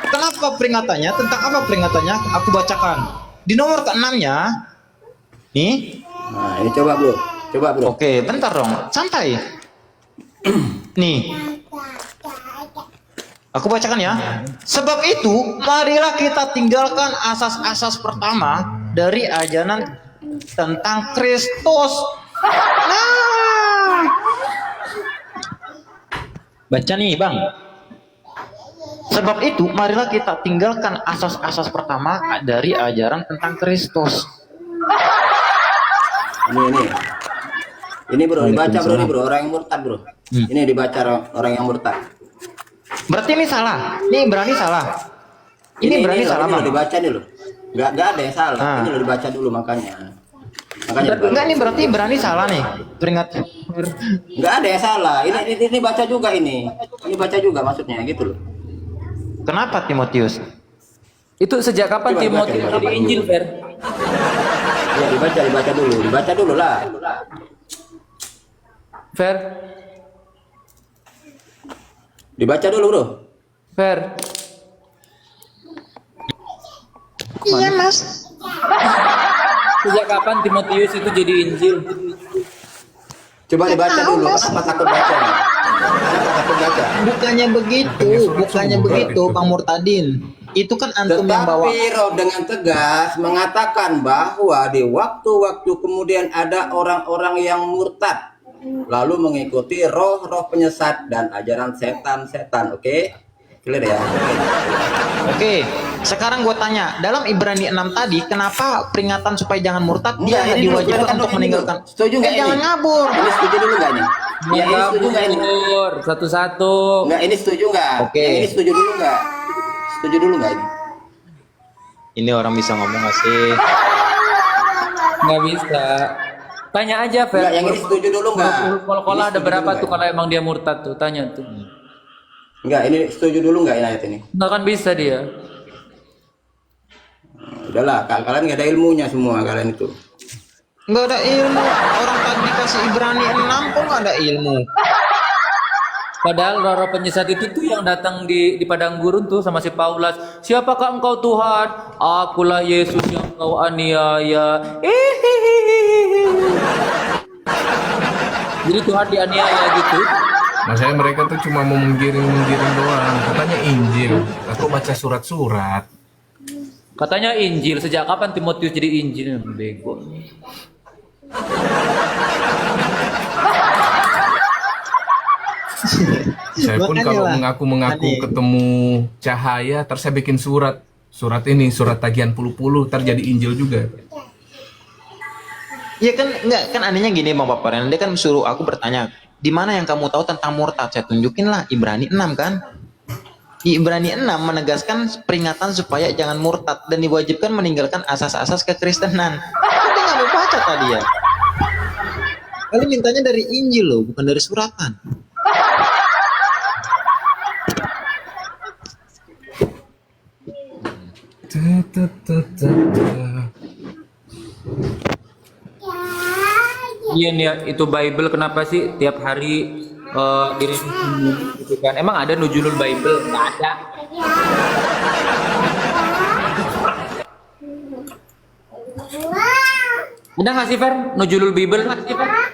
Kenapa peringatannya? Tentang apa peringatannya? Aku bacakan. Di nomor ke-6-nya, nih. Nah, ini coba bro. Oke, bentar dong. Santai. Nih. Aku bacakan ya. Sebab itu, marilah kita tinggalkan asas-asas pertama dari ajaran tentang Kristus. Nah. Baca nih, Bang. Sebab itu, marilah kita tinggalkan asas-asas pertama dari ajaran tentang Kristus. Ini bro, dibaca bro, nih bro, orang yang murtad bro. Ini dibaca orang yang murtad. Berarti ini salah. Ini Ibrani salah. Ini Ibrani salah, Bang. Bang. Dibaca nih loh. Nggak ada yang salah. Ini lo dibaca dulu makanya. Enggak, ini berarti Ibrani salah nih. Peringat. Nggak ada yang salah. Ini baca juga ini. Ini baca juga maksudnya gitu loh. Kenapa Timotius? Itu sejak kapan Coba Timotius dibaca, jadi dibaca Injil, dulu. Fer? Ya dibaca dulu lah. Fer, Dibaca dulu bro. Fer. Iya, Mas. Sejak kapan Timotius itu jadi Injil? Coba dibaca dulu. Kenapa takut baca? Kenapa takut baca? Bukannya begitu, Bang Murtadin. Itu kan antum yang bawa. Tetapi Roh dengan tegas mengatakan bahwa di waktu-waktu kemudian ada orang-orang yang murtad lalu mengikuti roh-roh penyesat dan ajaran setan-setan. Oke? Clear ya? Oke, sekarang gue tanya, dalam Ibrani 6 tadi, kenapa peringatan supaya jangan murtad dia Enggak, ini diwajibkan dulu, untuk ini meninggalkan? dulu. Setuju nggak ini? Jangan ngabur. Ini setuju dulu nggak nih? Ya, Ini setuju nggak ini? kabur satu-satu. Nggak, ini setuju nggak? Oke. Yang ini setuju dulu nggak? Setuju dulu nggak ini? Ini orang bisa ngomong gak sih? Nggak bisa. Tanya aja, Fer. Nggak, yang ini setuju dulu nggak? Kalau Ini ada setuju berapa dulu tuh nggak? kalau emang dia murtad tuh? Tanya tuh. Nggak, ini setuju dulu nggak ini ayat ini? Nggak akan bisa dia. Udahlah, kalian nggak ada ilmunya semua kalian itu. Nggak ada ilmu. Orang tadi dikasih Ibrani 6 kok nggak ada ilmu? Padahal roh-roh penyesat itu tuh yang datang di padang gurun tuh sama si Paulus. Siapakah engkau Tuhan? Akulah Yesus yang kau aniaya. Jadi Tuhan dianiaya gitu. Maksudnya mereka tuh cuma mau menggiring doang. Katanya Injil. Aku baca surat-surat. Katanya Injil. Sejak kapan Timotius jadi Injil? Bego. Saya pun Makanya kalau lah. mengaku Aneh. ketemu cahaya, terus saya bikin surat. Surat ini, surat tagihan puluh-puluh, terjadi Injil juga. Ya kan enggak, kan anehnya gini Bang Paparan. Dia kan suruh aku bertanya, di mana yang kamu tahu tentang murtad? Saya tunjukin lah Ibrani 6 kan. Di Ibrani 6 menegaskan peringatan supaya jangan murtad dan diwajibkan meninggalkan asas-asas kekristenan. Tapi nggak mau baca tadi ya. Kali mintanya dari Injil loh, bukan dari suratan. Iya nih, itu Bible kenapa sih tiap hari direvisi gitu kan? Emang ada nujulul Bible? Nggak ada. Ada nggak sih Fer? Nujulul Bible?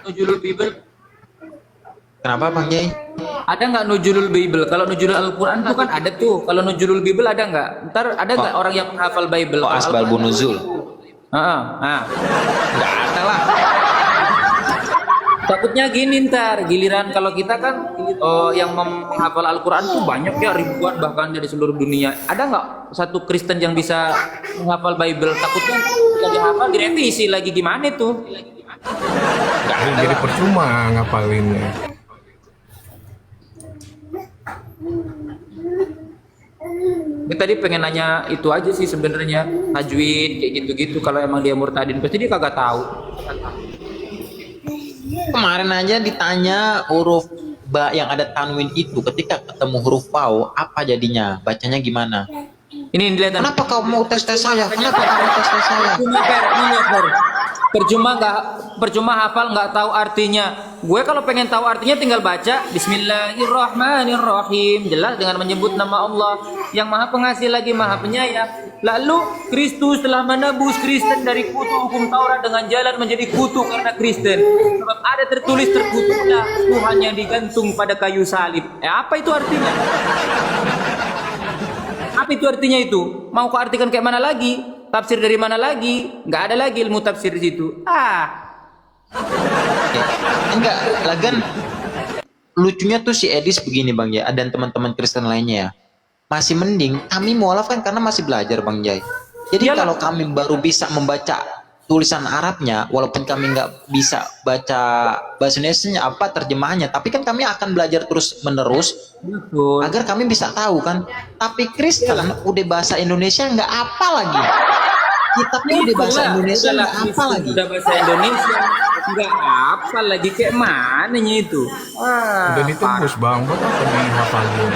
Nujulul Bible. Kenapa Bang Jai? Ada nggak nujulul Bible? Kalau nujulul Al-Quran tuh kan ada tuh. Kalau nujulul Bible ada nggak? Ntar ada nggak orang yang menghafal Bible? Oh, asbabun nuzul. Nggak ada lah. Takutnya gini ntar giliran kalau kita kan yang menghafal Al-Quran tuh banyak ya, ribuan bahkan dari seluruh dunia. Ada nggak satu Kristen yang bisa menghafal Bible? Takutnya kalau dihafal direvisi lagi gimana tuh? Jadi percuma ngapalinnya. Ini tadi pengen nanya itu aja sih sebenarnya, tajwid kayak gitu-gitu. Kalau emang dia murtadin pasti dia kagak tahu. Kemarin aja ditanya huruf ba yang ada tanwin itu ketika ketemu huruf wau apa jadinya? Bacanya gimana? Ini dilihat. Kenapa kau mau tes-tes saya? Kenapa kau mau tes-tes saya? Percuma hafal nggak tahu artinya. Gue kalau pengen tahu artinya tinggal baca Bismillahirrahmanirrahim, jelas dengan menyebut nama Allah yang Maha Pengasih lagi Maha Penyayang. Lalu Kristus telah menebus Kristen dari kutu hukum Taurat dengan jalan menjadi kutu karena Kristen. Sebab ada tertulis terkutuklah Tuhan yang digantung pada kayu salib. Apa itu artinya? Apa itu artinya itu? Mau kau artikan kayak mana lagi? Tafsir dari mana lagi? Nggak ada lagi ilmu tafsir di situ. Enggak, lagan lucunya tuh si Edis begini Bang Jai, dan teman-teman Kristen lainnya ya. Masih mending kami mualaf kan karena masih belajar Bang Jai. Jadi kalau kami baru bisa membaca tulisan Arabnya, walaupun kami nggak bisa baca bahasa Indonesianya apa terjemahannya, tapi kan kami akan belajar terus menerus agar kami bisa tahu kan. Tapi Kristen udah bahasa Indonesia nggak apa lagi, kitabnya udah bahasa Indonesia nggak apa lagi. Udah bahasa Indonesia nggak apa lagi, kayak mananya itu? Udah ditembus Bang, buat apa dihafalin?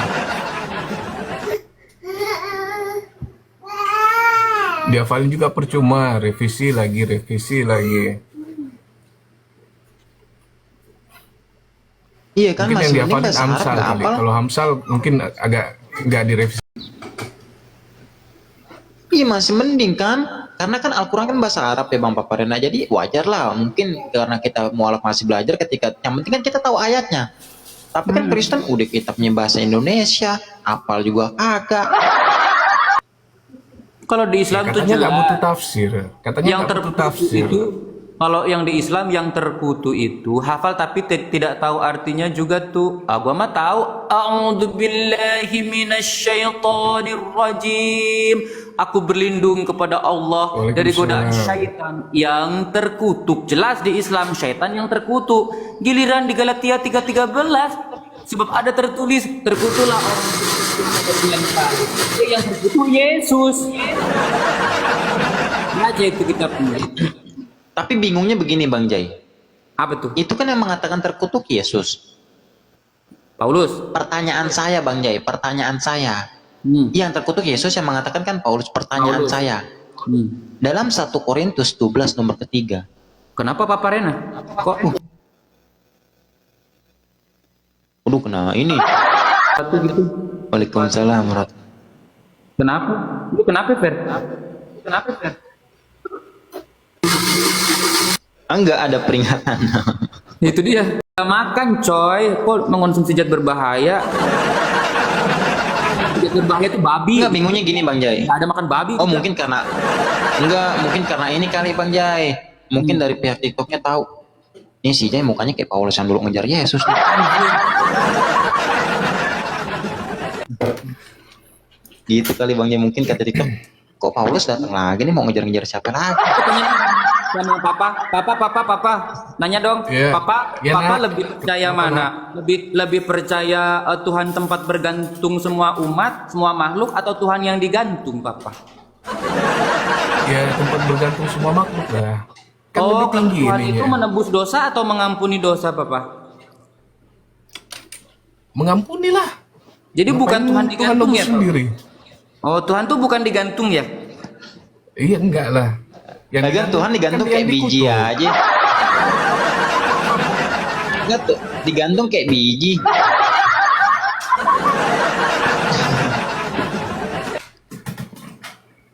Dihafalin juga percuma, revisi lagi. Iya kan, Mungkin yang masih mending dihafalin bahasa Arab Amsal nggak kali. apa. Kalau Hamsal mungkin agak nggak direvisi. Iya masih mending kan, karena kan Al-Quran kan bahasa Arab ya Bang Paparena, jadi wajar lah mungkin karena kita mualaf masih belajar ketika yang penting kan kita tahu ayatnya. Tapi kan Kristen udah kitabnya bahasa Indonesia, apal juga kagak. Kalau di Islam tuh Katanya nggak jelas. butuh tafsir. Katanya Yang nggak butuh terkutu tafsir. itu, kalau yang di Islam yang terkutu itu hafal tapi tidak tahu artinya juga tuh. Gua mah tahu. A'udzubillahi minasyaitonirrajim. Aku berlindung kepada Allah dari godaan syaitan yang terkutuk. Jelas di Islam syaitan yang terkutuk. Giliran di Galatia 3:13 sebab ada tertulis terkutulah orang yang terkutuk Yesus. Baca itu kitabnya. Tapi bingungnya begini Bang Jai, Apa tuh? itu kan yang mengatakan terkutuk Yesus. Paulus. Pertanyaan saya Bang Jai, pertanyaan saya. Yang terkutuk Yesus yang mengatakan kan Paulus. Pertanyaan Paulus. saya, dalam 1 Korintus 12 nomor ketiga. Kenapa Papa Rena? Kok Aduh kena ini. satu gitu? Waalaikumsalam warahmatullahi. Kenapa? Lu kenapa Fer? Kenapa Fer? Enggak ada peringatan. Itu dia. Nggak makan coy. Kok mengonsumsi zat berbahaya? Zat berbahaya itu babi. Enggak, bingungnya gini Bang Jai. Nggak ada makan babi. Oh mungkin karena mungkin karena ini kali Bang Jai. Mungkin dari pihak TikToknya tahu. Ini si Jai mukanya kayak Paulus yang dulu ngejar Yesus. Gitu kali Bang Jai, mungkin kata TikTok. Kok Paulus datang lagi nih mau ngejar-ngejar siapa lagi? Sama papa, nanya dong, Iya. papa Iya, Nak. lebih percaya mana? Lebih percaya Tuhan tempat bergantung semua umat, semua makhluk, atau Tuhan yang digantung, papa? Ya tempat bergantung semua makhluk lah. Kan lebih tinggi Tuhan itu ininya. menebus dosa atau mengampuni dosa, papa? Mengampunilah. Jadi bukan Tuhan Tuhan digantung nebus ya? Pak? sendiri. Oh, Tuhan tuh bukan digantung ya? Iya enggak lah. Lagian Tuhan digantung kan kayak yang biji dikutuk. aja. Enggak tuh, digantung kayak biji.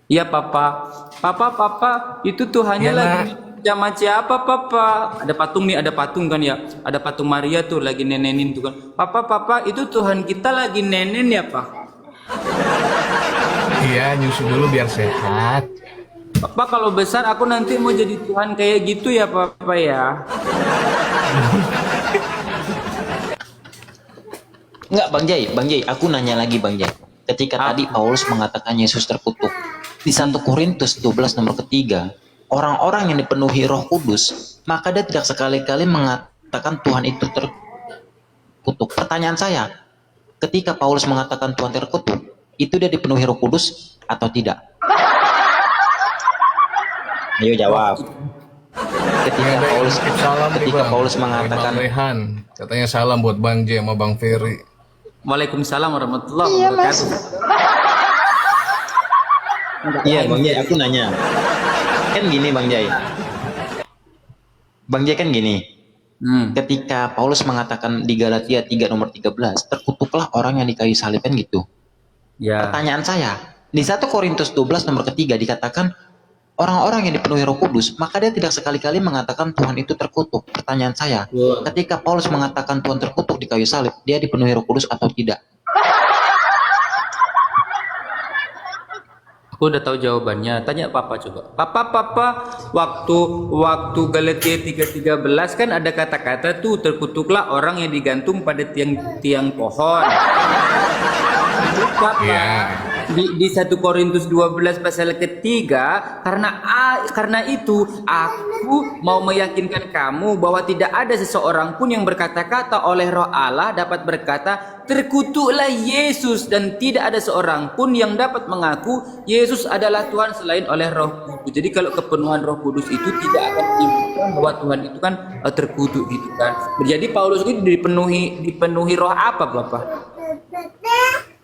Iya, papa. Papa, itu Tuhannya Iya, lagi macam apa papa? Ada patung nih, ada patung kan ya, ada patung Maria tuh lagi nenenin tuh kan. Papa itu Tuhan kita lagi nenen ya pak? Iya, nyusu dulu biar sehat. Papa kalau besar aku nanti mau jadi Tuhan kayak gitu ya papa ya? Enggak, Bang Jai, aku nanya lagi Bang Jai. Ketika tadi Paulus mengatakan Yesus terkutuk, di 1 Korintus 12 nomor ketiga, orang-orang yang dipenuhi Roh Kudus, maka dia tidak sekali-kali mengatakan Tuhan itu terkutuk. Pertanyaan saya, ketika Paulus mengatakan Tuhan terkutuk, itu dia dipenuhi Roh Kudus atau tidak? Ayo jawab. Ketika Paulus Salam nih, ketika Bang. Paulus Dari mengatakan, Bang Rehan, katanya salam buat Bang J sama Bang Ferry. Waalaikumsalam warahmatullahi wabarakatuh. iya Bang Jai, aku nanya. Kan gini Bang Jai. Bang Jai kan gini. Ketika Paulus mengatakan di Galatia 3 nomor 13, terkutuklah orang yang di kayu salib kan gitu. Ya. Pertanyaan saya, di 1 Korintus 12 nomor ketiga dikatakan orang-orang yang dipenuhi Roh Kudus, maka dia tidak sekali-kali mengatakan Tuhan itu terkutuk. Pertanyaan saya, ketika Paulus mengatakan Tuhan terkutuk di kayu salib, dia dipenuhi Roh Kudus atau tidak? Aku udah tahu jawabannya. Tanya papa coba. Papa, waktu Galatia 3:13 kan ada kata-kata tuh terkutuklah orang yang digantung pada tiang pohon. Papa, Iya. di 1 Korintus 12 pasal ketiga, karena itu aku mau meyakinkan kamu bahwa tidak ada seseorang pun yang berkata-kata oleh Roh Allah dapat berkata terkutuklah Yesus, dan tidak ada seorang pun yang dapat mengaku Yesus adalah Tuhan selain oleh Roh Kudus. Jadi kalau kepenuhan Roh Kudus itu tidak akan menunjukkan bahwa Tuhan itu kan terkutuk gitu kan. Jadi Paulus itu dipenuhi roh apa Bapak?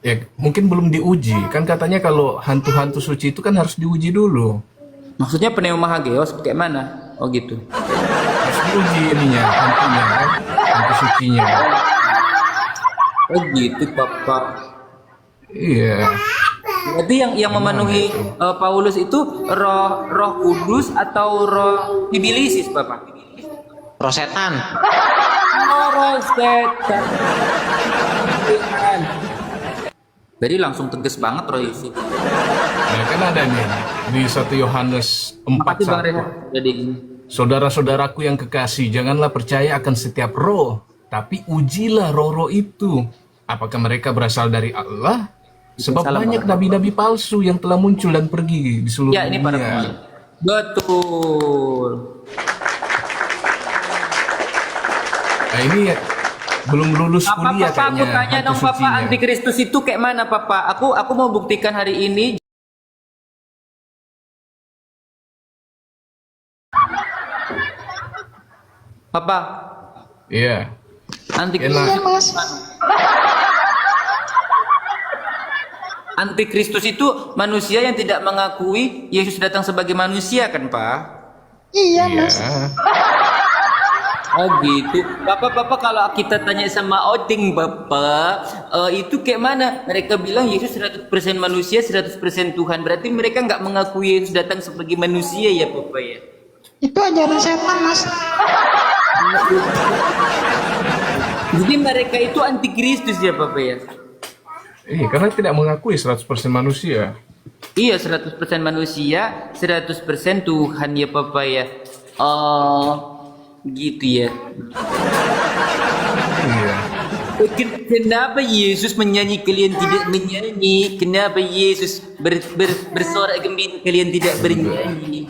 Ya, mungkin belum diuji. Kan katanya kalau hantu-hantu suci itu kan harus diuji dulu. Maksudnya pneumahageos kayak mana? Oh gitu. Harus diuji ininya, hantunya kan. Hantu sucinya. Oh gitu Bapak. Iya. Berarti yang memenuhi Paulus itu roh kudus atau roh ibilisis Bapak? Roh setan. Oh, roh setan. Jadi langsung tegas banget roh isi. Nah, kan ada nih di 1 Yohanes Makasih Bang 4:1. Rehan. Jadi Saudara-saudaraku yang kekasih, janganlah percaya akan setiap roh, tapi ujilah roh-roh itu. Apakah mereka berasal dari Allah? Sebab Salam, banyak Bang. nabi-nabi palsu yang telah muncul dan pergi di seluruh ya ini para dunia. pemain. Betul. Nah, ini ya, belum lulus kuliah Papa, aku kayaknya. tanya hantu dong Papa, sucinya. antikristus itu kayak mana Papa? Aku mau buktikan hari ini. Papa, Iya. antikristus. Enak. Antikristus itu manusia yang tidak mengakui Yesus datang sebagai manusia kan Pak? Iya. Oh gitu. Bapak kalau kita tanya sama Oding Bapak, itu kayak mana? Mereka bilang Yesus 100% manusia, 100% Tuhan. Berarti mereka nggak mengakui Yesus datang sebagai manusia ya Bapak ya? Itu ajaran setan, Mas. Jadi mereka itu antikristus ya Bapak ya? Iya, karena tidak mengakui 100% manusia. Iya 100% manusia, 100% Tuhan ya Bapak ya? Oh gitu ya. Iya. Kenapa Yesus menyanyi kalian tidak menyanyi? Kenapa Yesus bersorak gembira kalian tidak bernyanyi?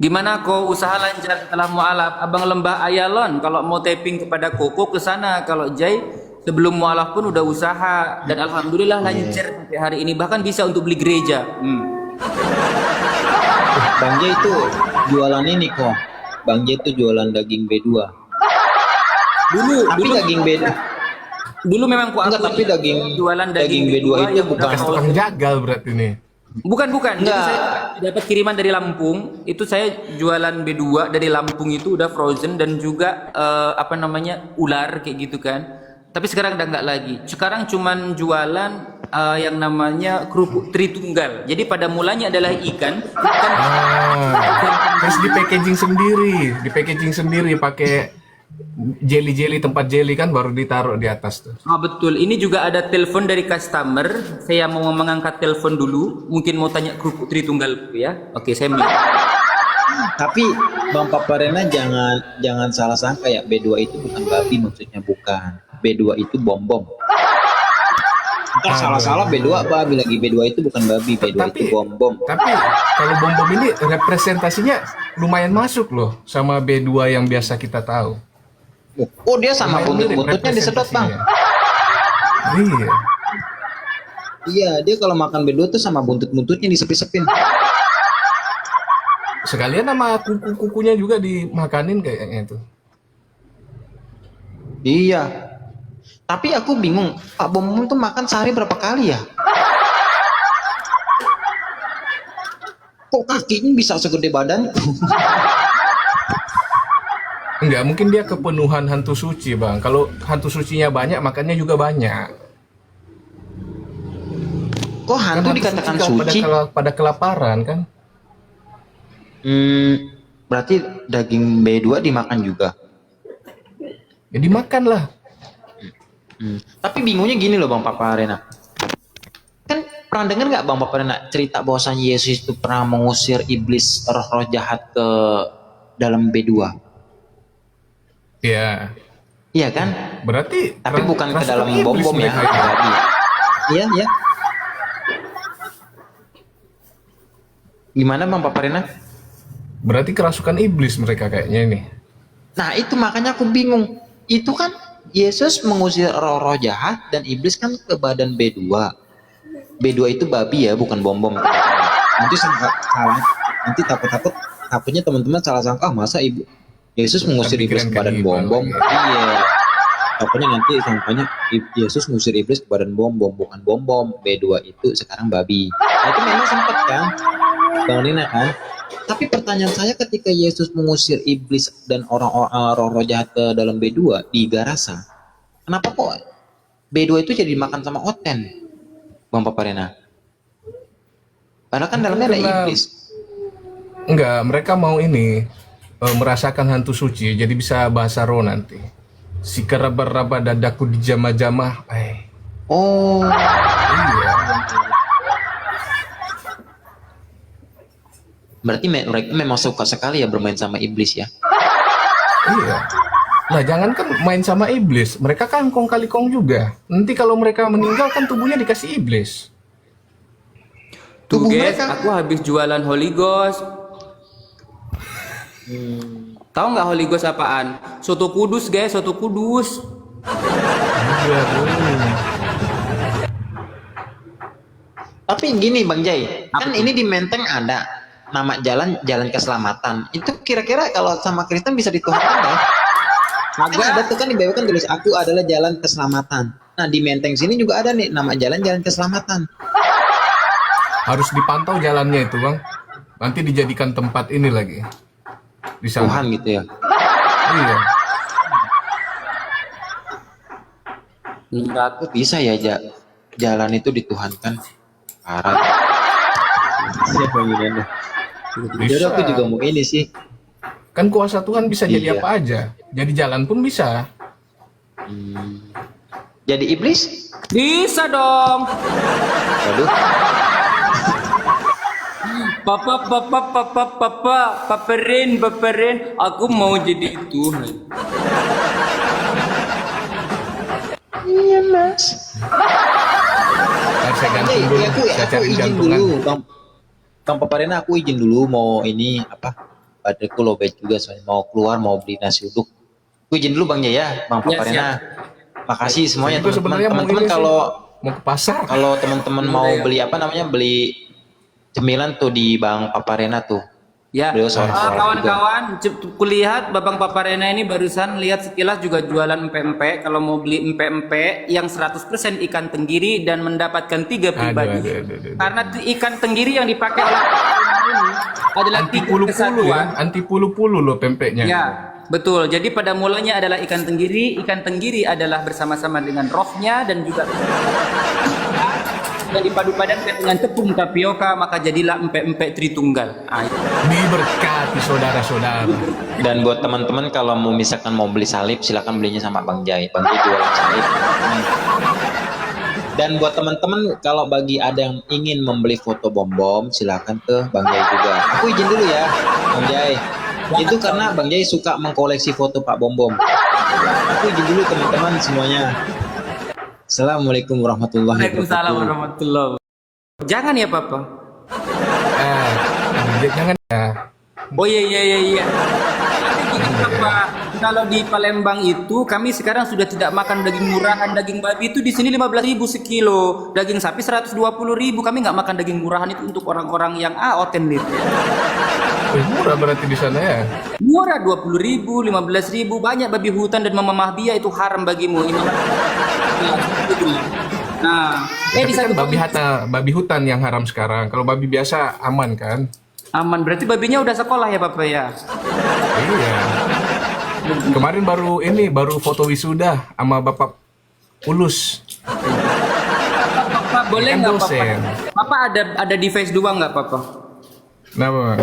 Gimana kau usaha lancar setelah mualaf? Abang Lembah Ayalon kalau mau taping kepada Koko ke sana. Kalau Jai sebelum mualaf pun udah usaha dan alhamdulillah lancar sampai hari ini, bahkan bisa untuk beli gereja. Bang Jai itu jualan ini kok. Bang Jai itu jualan daging B2. Tapi daging B2. Dulu memang ku Enggak, tapi jualan daging B2 itu yang bukan Bekas tukang jagal berarti nih. Bukan. Jadi Enggak. saya dapat kiriman dari Lampung. Itu saya jualan B2 dari Lampung, itu udah frozen dan juga ular kayak gitu kan. Tapi sekarang udah enggak lagi. Sekarang cuman jualan yang namanya kerupuk Tritunggal. Jadi pada mulanya adalah ikan. Terus di packaging sendiri pakai jelly tempat jelly kan baru ditaruh di atas tuh. Ah betul. Ini juga ada telepon dari customer. Saya mau mengangkat telepon dulu. Mungkin mau tanya kerupuk Tritunggal ya. Oke, saya mau. Tapi Bang Paparena jangan salah sangka ya, B2 itu bukan babi, maksudnya bukan. B2 itu bom. Ntar salah-salah B2 babi lagi. B2 itu bukan babi, B2 itu bom. Tapi kalau bom ini representasinya lumayan masuk loh sama B2 yang biasa kita tahu. Oh, dia sama Lumayan mirip buntut-buntutnya disedot, Bang. representasinya. Iya. Iya, dia kalau makan B2 tuh sama buntut-buntutnya disepin-sepin. Sekalian sama kuku-kukunya juga dimakanin kayaknya itu. Iya. Tapi aku bingung, Pak Bom tuh makan sehari berapa kali ya? Kok kakinya bisa segede badanku? Enggak, mungkin dia kepenuhan hantu suci, Bang. Kalau hantu sucinya banyak, makannya juga banyak. Kok hantu Kan dikatakan suci suci? pada kelaparan kan? Berarti daging B2 dimakan juga. Ya dimakan lah. Tapi bingungnya gini loh Bang Paparena. Kan pernah dengar nggak Bang Paparena cerita bahwasanya Yesus itu pernah mengusir iblis roh-roh jahat ke dalam B2? Ya, Iya kan? berarti Tapi bukan ke dalam kerasukan iblis bom-bom ya. mereka itu. Berarti. Iya. Gimana Bang Paparena? Berarti kerasukan iblis mereka kayaknya ini. Nah itu makanya aku bingung. Itu kan Yesus mengusir roh-roh jahat dan iblis kan ke badan B2. B2 itu babi ya, bukan bom-bom. Nanti salah. Nanti takutnya teman-teman salah sangka, masa ibu Yesus mengusir iblis ke badan bom-bom. Iya. Takutnya nanti sangkanya Yesus mengusir iblis ke badan bom-bom, bukan bom-bom. B2 itu sekarang babi. Nah, itu memang sempat kan, Bang Nina kan. Tapi pertanyaan saya ketika Yesus mengusir iblis dan orang-orang roh-roh jahat ke dalam B2 di Garasa, kenapa kok B2 itu jadi dimakan sama Oten, Bang Paparena? Padahal kan dalamnya ada iblis. Enggak, mereka mau ini merasakan hantu suci, jadi bisa bahasa roh nanti. Si keraba-raba dadaku di jamah-jamah. Oh, Iya. berarti mereka memang suka sekali ya bermain sama iblis ya. Iya. Nah, jangankan main sama iblis, mereka kan kong kali kong juga. Nanti kalau mereka meninggal kan tubuhnya dikasih iblis. Tuh Tubuh guys, mereka. aku habis jualan Holy Ghost. Tahu nggak Holy Ghost apaan? Soto Kudus guys, soto Kudus. Tapi gini Bang Jai, kan ini di Menteng ada nama jalan keselamatan. Itu kira-kira kalau sama Kristen bisa dituhankan nggak? Kan ada tuh kan dibawakan tulis aku adalah jalan keselamatan. Nah di Menteng sini juga ada nih nama jalan keselamatan. Harus dipantau jalannya itu, Bang. Nanti dijadikan tempat ini lagi. Di sana. Tuhan gitu ya. Iya. Kok bisa ya jalan itu dituhankan? Parah. Siapa yang ini? Jadi Bisa. aku juga mau ini sih. Kan kuasa Tuhan bisa jadi Iya. apa aja. Jadi jalan pun bisa. Jadi iblis? Bisa dong. Waduh. Paperin. Aku mau jadi Tuhan. Iya mas. Ntar saya gantung dulu. Aku Saya cari izin gantungan. dulu. Bang Paparena aku izin dulu mau ini apa? Badanku lobet juga soalnya mau keluar mau beli nasi uduk. Aku izin dulu Bang ya, Bang Paparena. Makasih semuanya Itu sebenarnya mau teman-teman. ini sih. Kalau Mau ke pasar. kalau teman-teman mau beli apa namanya beli cemilan tuh di Bang Paparena tuh. Ya, Beliau seorang kawan-kawan, kulihat Babang Paparena ini barusan lihat sekilas juga jualan empek-empek. Kalau mau beli empek-empek yang 100% ikan tenggiri dan mendapatkan 3 pribadi. aduh. Karena ikan tenggiri yang dipakai oleh ini adalah Anti 3 pulu-pulu kesatuan. ya. Anti pulu-pulu loh pempeknya. Ya, betul. Jadi pada mulanya adalah ikan tenggiri. Ikan tenggiri adalah bersama-sama dengan rohnya dan juga sudah dipadu-padankan dengan tepung tapioka, maka jadilah empek-empek Tritunggal. Diberkati saudara-saudara. Dan buat teman-teman kalau mau misalkan mau beli salib, silakan belinya sama Bang Jai. Bang Jai jualan salib. Dan buat teman-teman kalau bagi ada yang ingin membeli foto bom-bom, silakan ke Bang Jai juga. Aku izin dulu ya, Bang Jai. Itu karena Bang Jai suka mengkoleksi foto Pak Bom-bom. Aku izin dulu teman-teman semuanya. Assalamualaikum warahmatullahi Waalaikumsalam wabarakatuh. warahmatullahi wabarakatuh. Jangan ya Papa. Jangan ya. Oh iya. Papa, kalau di Palembang itu kami sekarang sudah tidak makan daging murahan. Daging babi itu di sini 15.000 sekilo, daging sapi 120.000. Kami nggak makan daging murahan itu untuk orang-orang yang oten gitu. Murah berarti di sana ya. Murah 20.000, 15.000, banyak babi hutan dan mama mahbia itu haram bagimu. Nah, Tapi kan babi hutan yang haram sekarang. Kalau babi biasa aman kan? aman berarti babinya udah sekolah ya Papa ya. Iya. Kemarin baru foto wisuda sama Bapak Ulus. Papa boleh Kan nggak Papa? dosen. Papa ada device 2 nggak Papa? Kenapa?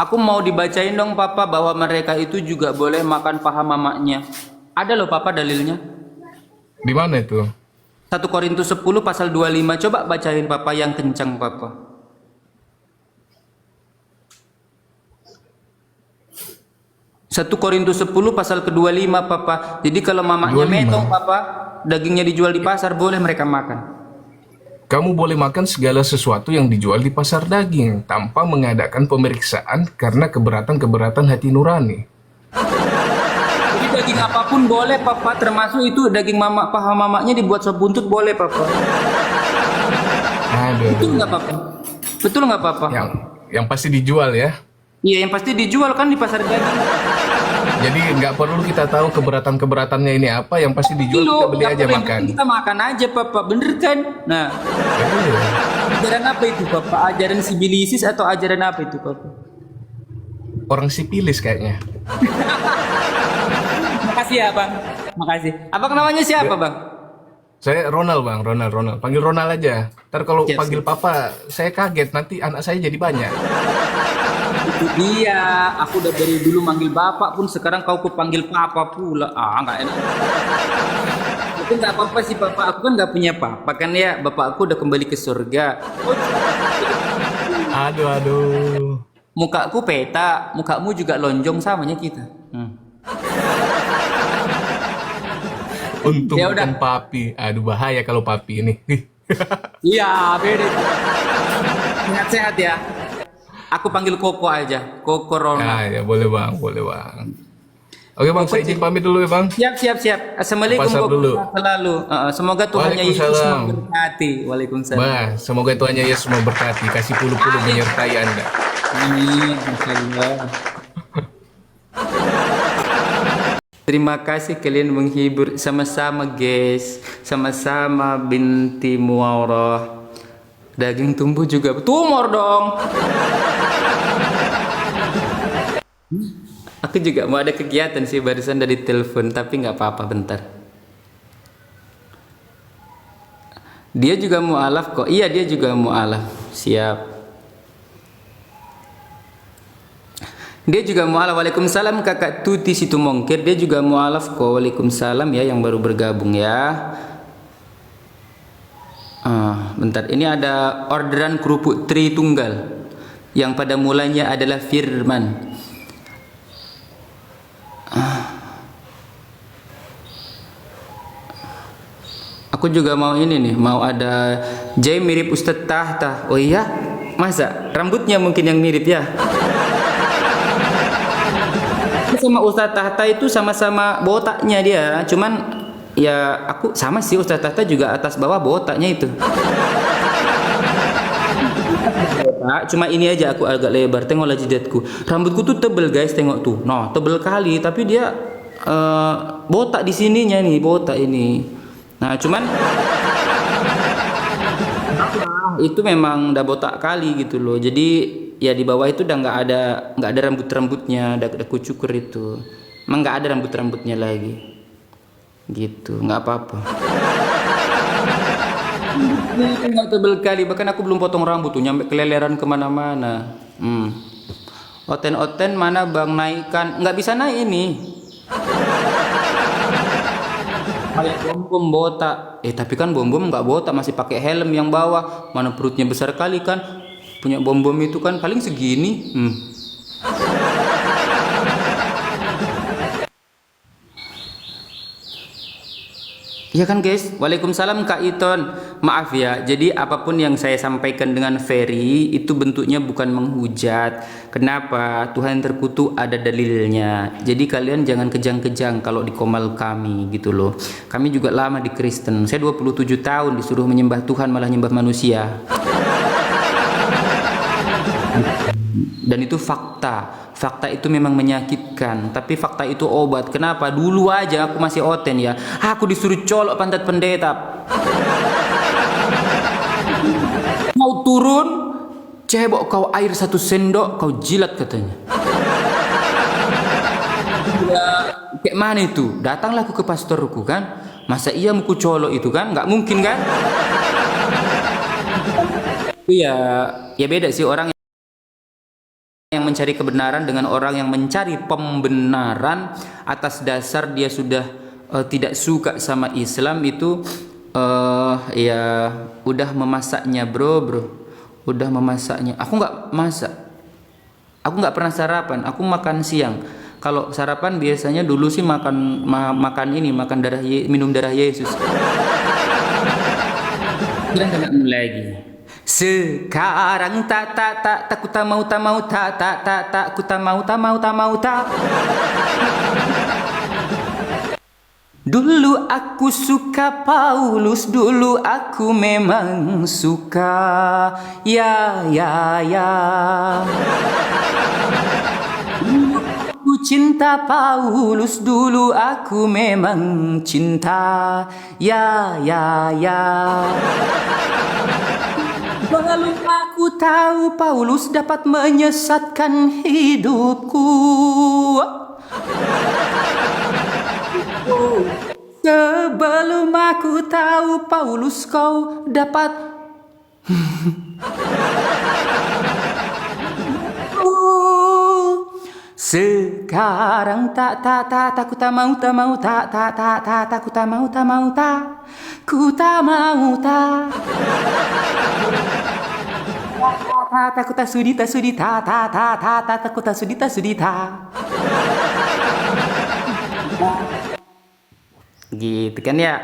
Aku mau dibacain dong Papa bahwa mereka itu juga boleh makan paha mamanya. Ada loh Papa dalilnya. Di mana itu? 1 Korintus 10 pasal 25. Coba bacain Papa yang kencang Papa. 1 Korintus 10 pasal ke-25 Papa. Jadi kalau mamanya 25. metong Papa, dagingnya dijual di pasar boleh mereka makan. Kamu boleh makan segala sesuatu yang dijual di pasar daging tanpa mengadakan pemeriksaan karena keberatan-keberatan hati nurani. Jadi daging apapun boleh Papa, termasuk itu daging paha mamanya dibuat sop buntut boleh Papa. Aduh. Betul nggak Papa? Betul nggak Papa? Yang pasti dijual ya. Iya, yang pasti dijual kan di pasar daging. Jadi nggak perlu kita tahu keberatan-keberatannya ini apa, yang pasti dijual kita beli nggak aja perlu, yang makan. penting kita makan aja Papa, bener kan? Nah, Iya. ajaran apa itu Papa? Ajaran sibilisis atau ajaran apa itu Papa? Orang sipilis kayaknya. Makasih ya Bang. Makasih. Abang namanya siapa Bang? Saya Ronald Bang, Ronald. Panggil Ronald aja. Ntar kalau Siap, panggil Papa, saya kaget nanti anak saya jadi banyak. Itu dia. Aku udah dari dulu manggil Bapak pun sekarang kau panggil Papa pula. Nggak enak. Tapi nggak apa-apa sih Papa. Aku kan nggak punya Papa kan ya. Bapak aku udah kembali ke surga. Aduh. Mukaku peta, mukamu juga lonjong samanya kita. Untung Ya udah. bukan papi. Aduh bahaya kalau papi ini. Iya, beda. Sehat-sehat ya. Aku panggil Koko aja, Koko Ronald. Ya boleh Bang. Oke Bang, saya izin pamit dulu ya Bang. Siap. Assalamualaikum Pasar dulu. selalu. Semoga Tuhannya Yesus Waalaikumsalam. memberkati. Waalaikumsalam. Bah, semoga Tuhannya Yesus memberkati, kasih puluh-puluh menyertai Anda. Amin. Insyaallah. Terima kasih kalian menghibur sama-sama guys, sama-sama binti Muawarah. Daging tumbuh juga tumor dong. Aku juga mau ada kegiatan sih barusan dari telepon, tapi nggak apa-apa bentar. Dia juga mualaf kok. Iya dia juga mualaf. Siap. Dia juga mualaf. Waalaikumsalam kakak Tuti Situmongkir. Dia juga mualaf kok. Waalaikumsalam ya yang baru bergabung ya. Bentar. Ini ada orderan kerupuk Tritunggal yang pada mulanya adalah firman. Aku juga mau ini nih, mau ada Jay mirip Ustadz Tahta. Oh iya? Masa? Rambutnya mungkin yang mirip ya? Sama Ustadz Tahta itu sama-sama botaknya dia, cuman ya aku sama sih Ustadz Tahta juga atas bawah botaknya itu. Cuma ini aja aku agak lebar, tengoklah jidatku. Rambutku tuh tebel guys, tengok tuh. Nah, tebel kali, tapi dia botak di sininya nih, botak ini. Nah, cuman itu memang udah botak kali gitu loh. Jadi ya di bawah itu udah nggak ada rambut-rambutnya, udah kucukur itu. Emang nggak ada rambut-rambutnya lagi. Gitu, nggak apa-apa. Nggak tebel kali, bahkan aku belum potong rambut tuh, nyampe keleleran kemana-mana. Oten-oten mana bang, naikkan, nggak bisa naik ini. Kayak bom-bom botak. Tapi kan bom-bom nggak botak, masih pakai helm yang bawah. Mana perutnya besar kali kan. Punya bom-bom itu kan paling segini. Ya kan guys, waalaikumsalam Kak Iton. Maaf ya, jadi apapun yang saya sampaikan dengan Ferry itu bentuknya bukan menghujat. Kenapa? Tuhan terkutuk ada dalilnya. Jadi kalian jangan kejang-kejang kalau di komal kami gitu loh. Kami juga lama di Kristen. Saya 27 tahun disuruh menyembah Tuhan malah nyembah manusia. Dan itu fakta. Fakta itu memang menyakitkan, tapi fakta itu obat. Kenapa? Dulu aja aku masih oten ya, aku disuruh colok pantat pendeta. Mau turun, cebok kau air 1 sendok, kau jilat katanya. Ya, kayak mana itu? Datanglah aku ke pastorku kan, masa iya mau ku colok itu kan? Nggak mungkin kan? Ya beda sih orang yang mencari kebenaran dengan orang yang mencari pembenaran atas dasar dia sudah tidak suka sama Islam itu ya udah memasaknya bro, udah memasaknya. Aku nggak masak, aku nggak pernah sarapan, aku makan siang. Kalau sarapan biasanya dulu sih makan minum darah Yesus. Jangan mulai lagi. Sekarang tak ku tak mau ku tak mau. Dulu aku suka Paulus, dulu aku memang suka ya. Dulu aku cinta Paulus, dulu aku memang cinta ya. Belum aku tahu Paulus dapat menyesatkan hidupku. Sebelum aku tahu Paulus kau dapat sekarang tak ku tak mau ku tak mau ku tak sudi ku tak sudi gitu kan ya.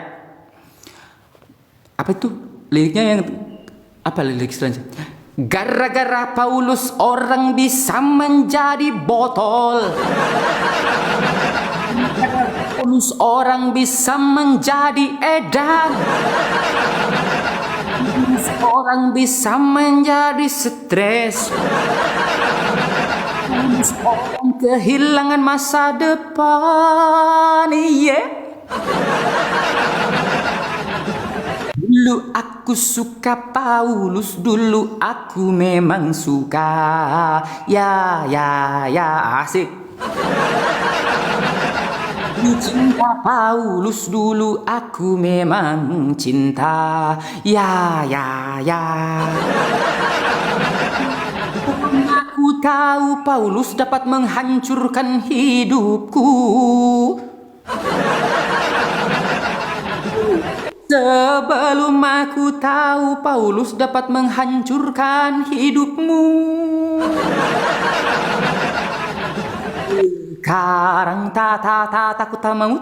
Apa itu liriknya yang apa lirik selanjutnya? Gara-gara Paulus orang bisa menjadi botol. Paulus orang bisa menjadi edan. Orang bisa menjadi stres. Orang kehilangan masa depan. Dulu aku suka Paulus, dulu aku memang suka ya asik. Cinta Paulus, dulu aku memang cinta ya. Aku tahu Paulus dapat menghancurkan hidupku. Sebelum aku tahu Paulus dapat menghancurkan hidupmu. Sekarang ku tak mau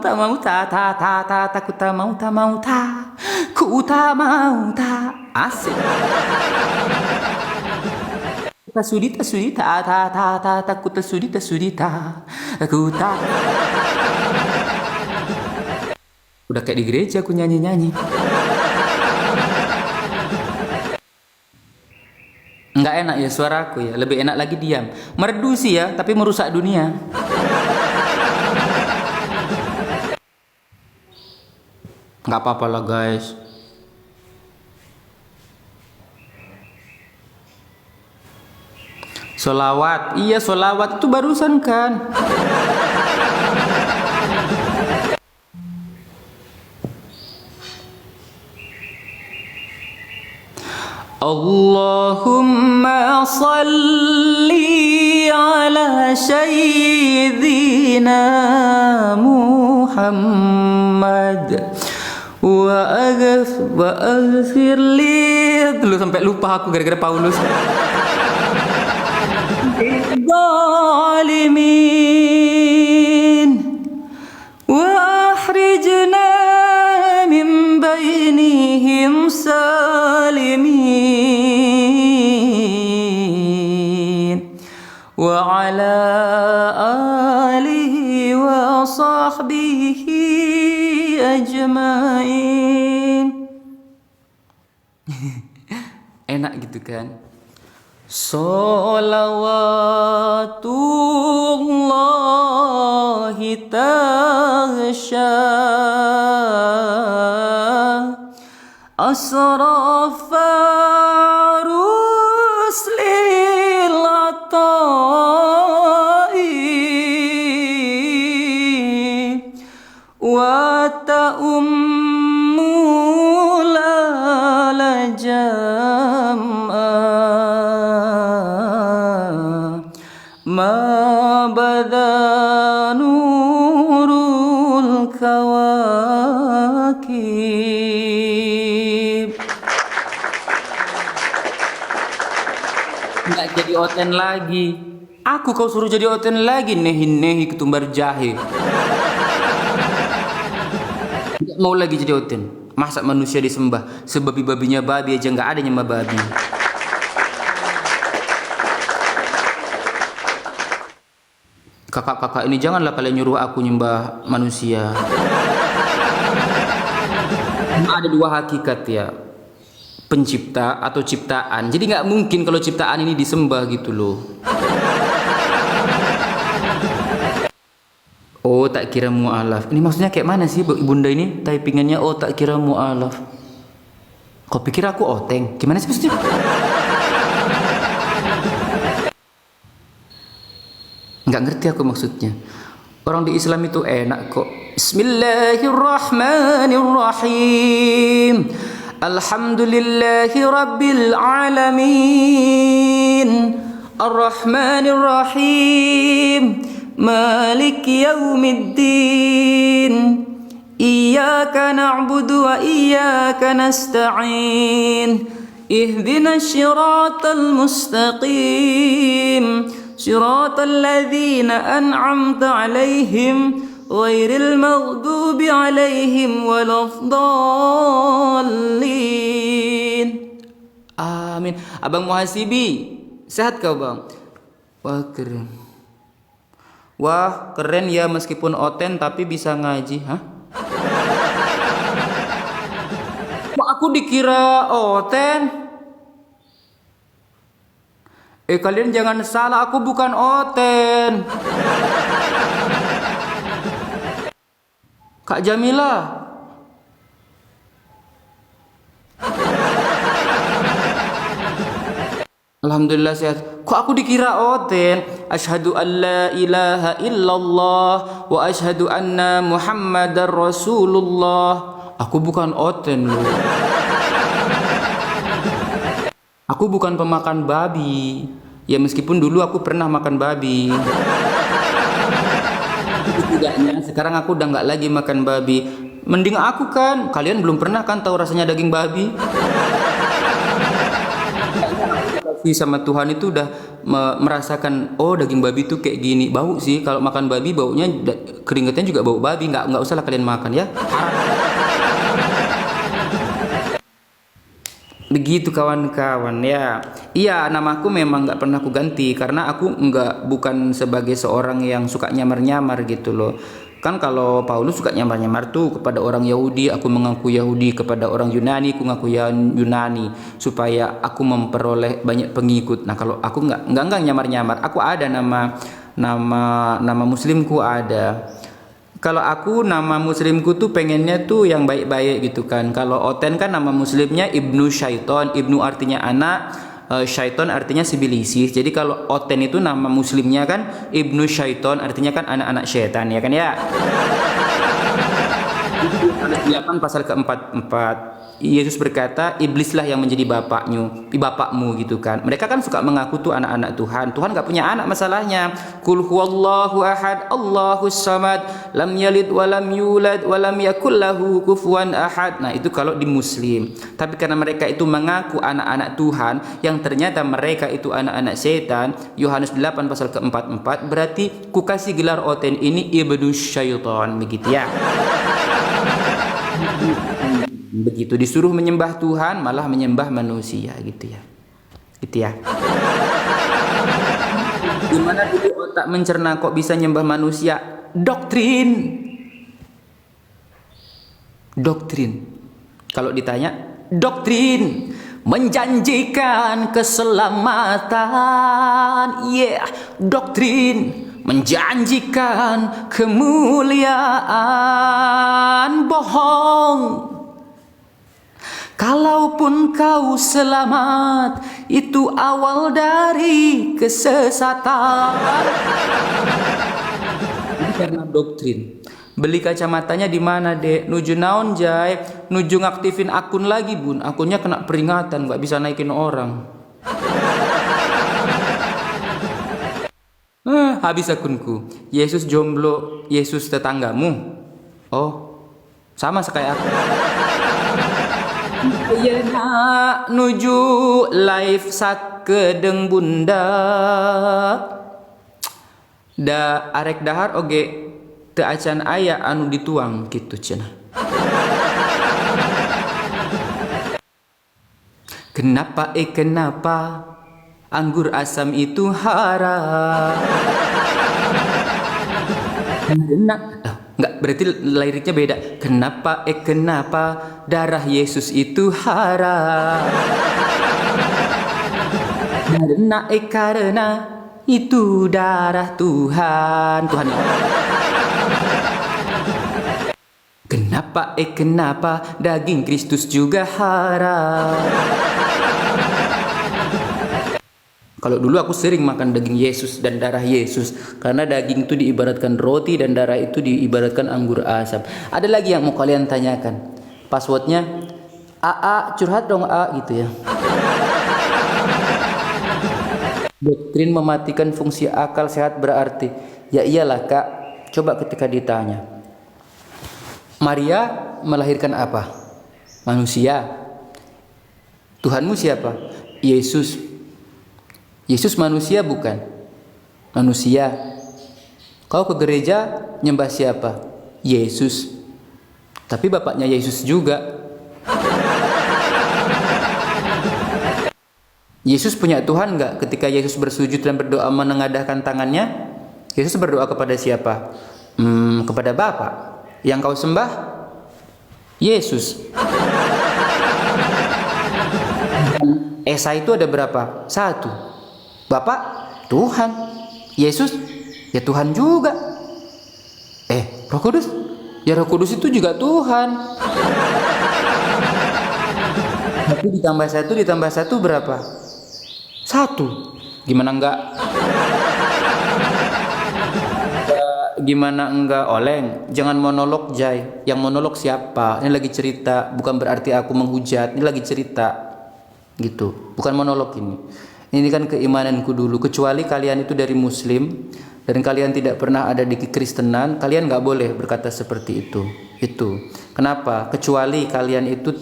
ku tak mau asik. Tak sudi ku tak sudi ku tak. Udah kayak di gereja aku nyanyi. Nggak enak ya suaraku ya, lebih enak lagi diam. Merdu sih ya, tapi merusak dunia. Nggak apa-apa lah guys. Solawat, iya solawat itu barusan kan. Allahumma salli ala sayyidina Muhammad wa aghfir li. Dulu sampai lupa aku gara-gara Paulus. Zalimin wa akhrijna min bainihim salimin wa ala alihi wa sahbihi ajmain. Enak gitu kan? Sholawatullahi taghsha asrafa ruslil atai wa ta'ummul ala jam'a ma bada nurul kawakib. Nggak jadi oten lagi. Aku kau suruh jadi oten lagi, nehi-nehi ketumbar jahe. Nggak mau lagi jadi oten. Masa manusia disembah? Sebabi-babinya babi aja nggak ada nyembah babi. Kakak-kakak ini janganlah kalian nyuruh aku nyembah manusia. Ada dua hakikat ya, pencipta atau ciptaan. Jadi nggak mungkin kalau ciptaan ini disembah gitu loh. Oh tak kira mu'alaf. Ini maksudnya kayak mana sih bunda ini typingannya? Oh tak kira mu'alaf. Kau pikir aku oteng? Gimana sih maksudnya? Nggak ngerti aku maksudnya. Orang di Islam itu enak kok. Bismillahirrahmanirrahim. Alhamdulillahi rabbil alamin. Ar-Rahmanirrahim. Malik yaumiddin. Iyyaka na'budu wa iyyaka nasta'in. Ihdinas siratal mustaqim. صراط الذين أنعمت عليهم غير المغضوب عليهم ولا الضالين. Amin. Abang Muhasibi, sehat kau bang? Wah keren. Wah keren ya, meskipun oten tapi bisa ngaji. Hah? Kok aku dikira oten? Kalian jangan salah, aku bukan oten. Kak Jamila. Alhamdulillah sehat. Kok aku dikira oten? Asyhadu an la ilaha illallah wa asyhadu anna Muhammadar Rasulullah. Aku bukan oten loh. Aku bukan pemakan babi. Ya meskipun dulu aku pernah makan babi. Setidaknya sekarang aku udah nggak lagi makan babi. Mending aku kan. Kalian belum pernah kan tahu rasanya daging babi? Sama Tuhan itu udah merasakan, oh daging babi itu kayak gini. Bau sih kalau makan babi, baunya keringetnya juga bau babi. Nggak usah lah kalian makan ya. Begitu kawan-kawan ya. Iya, namaku memang nggak pernah aku ganti karena aku bukan sebagai seorang yang suka nyamar-nyamar gitu loh. Kan kalau Paulus suka nyamar-nyamar tuh kepada orang Yahudi, aku mengaku Yahudi, kepada orang Yunani aku ngaku Yunani supaya aku memperoleh banyak pengikut. Nah, kalau aku nggak nyamar-nyamar. Aku ada nama muslimku ada. Kalau aku nama muslimku tuh pengennya tuh yang baik-baik gitu kan. Kalau Oten kan nama muslimnya Ibnu Syaiton. Ibnu artinya anak, Syaiton artinya sibilisih. Jadi kalau Oten itu nama muslimnya kan Ibnu Syaiton, artinya kan anak-anak syaitan ya kan ya. 8 pasal ke-44. Yesus berkata, iblislah yang menjadi bapakmu gitu kan. Mereka kan suka mengaku tuh anak-anak Tuhan. Tuhan nggak punya anak masalahnya. Qul huwallahu ahad, Allahus samad, lam yalid walam yulad walam yakul lahu kufuwan ahad. Nah, itu kalau di Muslim. Tapi karena mereka itu mengaku anak-anak Tuhan, yang ternyata mereka itu anak-anak setan, Yohanes 8 pasal ke-44, berarti ku kasih gelar Oten ini ibnu syaitan, begitu ya. Begitu disuruh menyembah Tuhan malah menyembah manusia, gitu ya. Gitu ya. Gimana dulu otak mencerna kok bisa nyembah manusia? Doktrin. Kalau ditanya, doktrin menjanjikan keselamatan. Doktrin menjanjikan kemuliaan. Bohong. Kalaupun kau selamat, itu awal dari kesesatan. Ini karena doktrin. Beli kacamatanya di mana, Dek? Nuju naon, Jai? Nuju ngaktifin akun lagi, Bun. Akunnya kena peringatan, nggak bisa naikin orang. Habis akunku. Yesus jomblo, Yesus tetanggamu. Oh, sama kayak aku. Ya nak nuju live sakedeng bunda. Da arek dahar oge teu acan aya anu dituang gitu cenah. Kenapa anggur asam itu haram? Enggak, berarti liriknya beda. Kenapa darah Yesus itu haram? Karena itu darah Tuhan. Kenapa daging Kristus juga haram? Kalau dulu aku sering makan daging Yesus dan darah Yesus, karena daging itu diibaratkan roti dan darah itu diibaratkan anggur asam. Ada lagi yang mau kalian tanyakan? Passwordnya AA, curhat dong A, gitu ya. Doktrin mematikan fungsi akal sehat berarti. Ya iyalah Kak, coba ketika ditanya, Maria melahirkan apa? Manusia. Tuhanmu siapa? Yesus. Yesus manusia bukan? Manusia. Kau ke gereja nyembah siapa? Yesus. Tapi bapaknya Yesus juga. Yesus punya Tuhan enggak? Ketika Yesus bersujud dan berdoa menengadahkan tangannya, Yesus berdoa kepada siapa? Kepada Bapa. Yang kau sembah? Yesus. Esa itu ada berapa? 1. Bapak Tuhan, Yesus ya Tuhan juga. Roh Kudus? Ya Roh Kudus itu juga Tuhan. Tapi ditambah satu berapa? 1. Gimana enggak oleng? Jangan monolog, Jai. Yang monolog siapa? Ini lagi cerita, bukan berarti aku menghujat. Ini lagi cerita. Gitu. Bukan monolog ini. Ini kan keimananku dulu. Kecuali kalian itu dari Muslim dan kalian tidak pernah ada di kekristenan, kalian nggak boleh berkata seperti itu. Kenapa? Kecuali kalian itu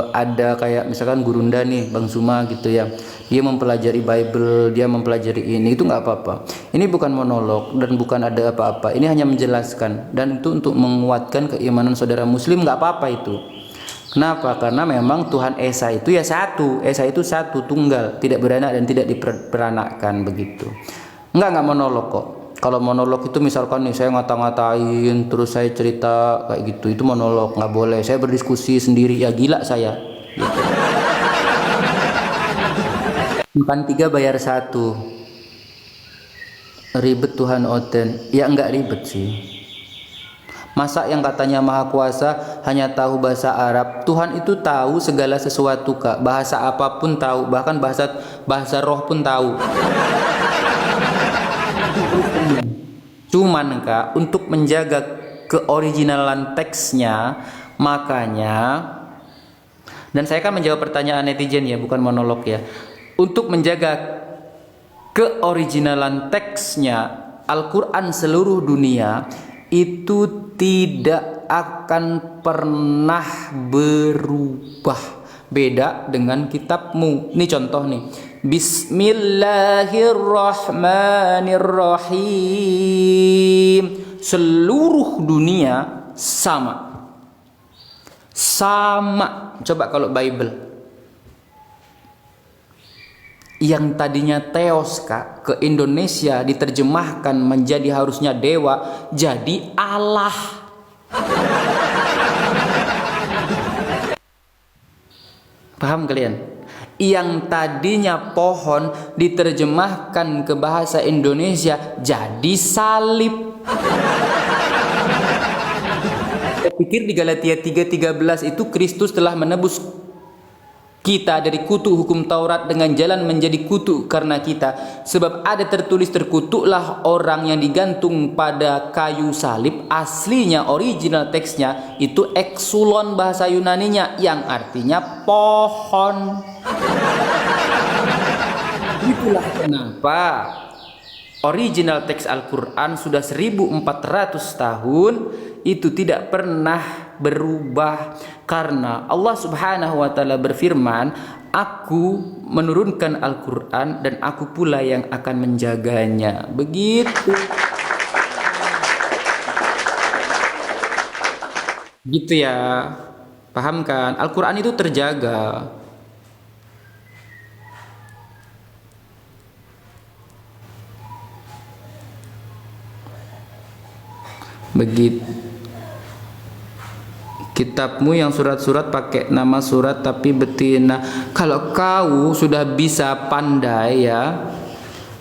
ada kayak misalkan Gurunda nih, Bang Suma gitu ya. Dia mempelajari Bible, dia mempelajari ini, itu nggak apa-apa. Ini bukan monolog dan bukan ada apa-apa. Ini hanya menjelaskan dan itu untuk menguatkan keimanan saudara Muslim, nggak apa-apa itu. Kenapa? Karena memang Tuhan Esa itu ya satu. Esa itu satu, tunggal, tidak beranak dan tidak diperanakkan begitu. Enggak monolog kok. Kalau monolog itu misalkan nih saya ngata-ngatain terus saya cerita kayak gitu, itu monolog, nggak boleh. Saya berdiskusi sendiri, ya gila saya. Gitu. Makan 3 bayar 1. Ribet Tuhan Oten. Ya enggak ribet sih. Masa yang katanya Maha Kuasa hanya tahu bahasa Arab? Tuhan itu tahu segala sesuatu, Kak. Bahasa apapun tahu, bahkan bahasa roh pun tahu. Cuman Kak, untuk menjaga keoriginalan teksnya, makanya Dan saya akan menjawab pertanyaan netizen ya, bukan monolog ya. Untuk menjaga keoriginalan teksnya Al-Quran seluruh dunia itu tidak akan pernah berubah. Beda dengan kitabmu. Ini contoh nih. Bismillahirrahmanirrahim. Seluruh dunia sama. Sama. Coba kalau Bible. Yang tadinya Theos Kak, ke Indonesia diterjemahkan menjadi harusnya dewa, jadi Allah. Paham kalian? Yang tadinya pohon diterjemahkan ke bahasa Indonesia jadi salib. Saya pikir di Galatia 3:13 itu Kristus telah menebus kita dari kutuk hukum Taurat dengan jalan menjadi kutuk karena kita. Sebab ada tertulis, terkutuklah orang yang digantung pada kayu salib. Aslinya original teksnya itu exulon bahasa Yunaninya, yang artinya pohon. Itulah kenapa original teks Al-Quran sudah 1400 tahun itu tidak pernah berubah, karena Allah Subhanahu wa taala berfirman, aku menurunkan Al-Quran dan aku pula yang akan menjaganya. Begitu. Gitu ya. Paham kan? Al-Quran itu terjaga. Begitu. Kitabmu yang surat-surat pakai nama surat tapi betina. Kalau kau sudah bisa pandai ya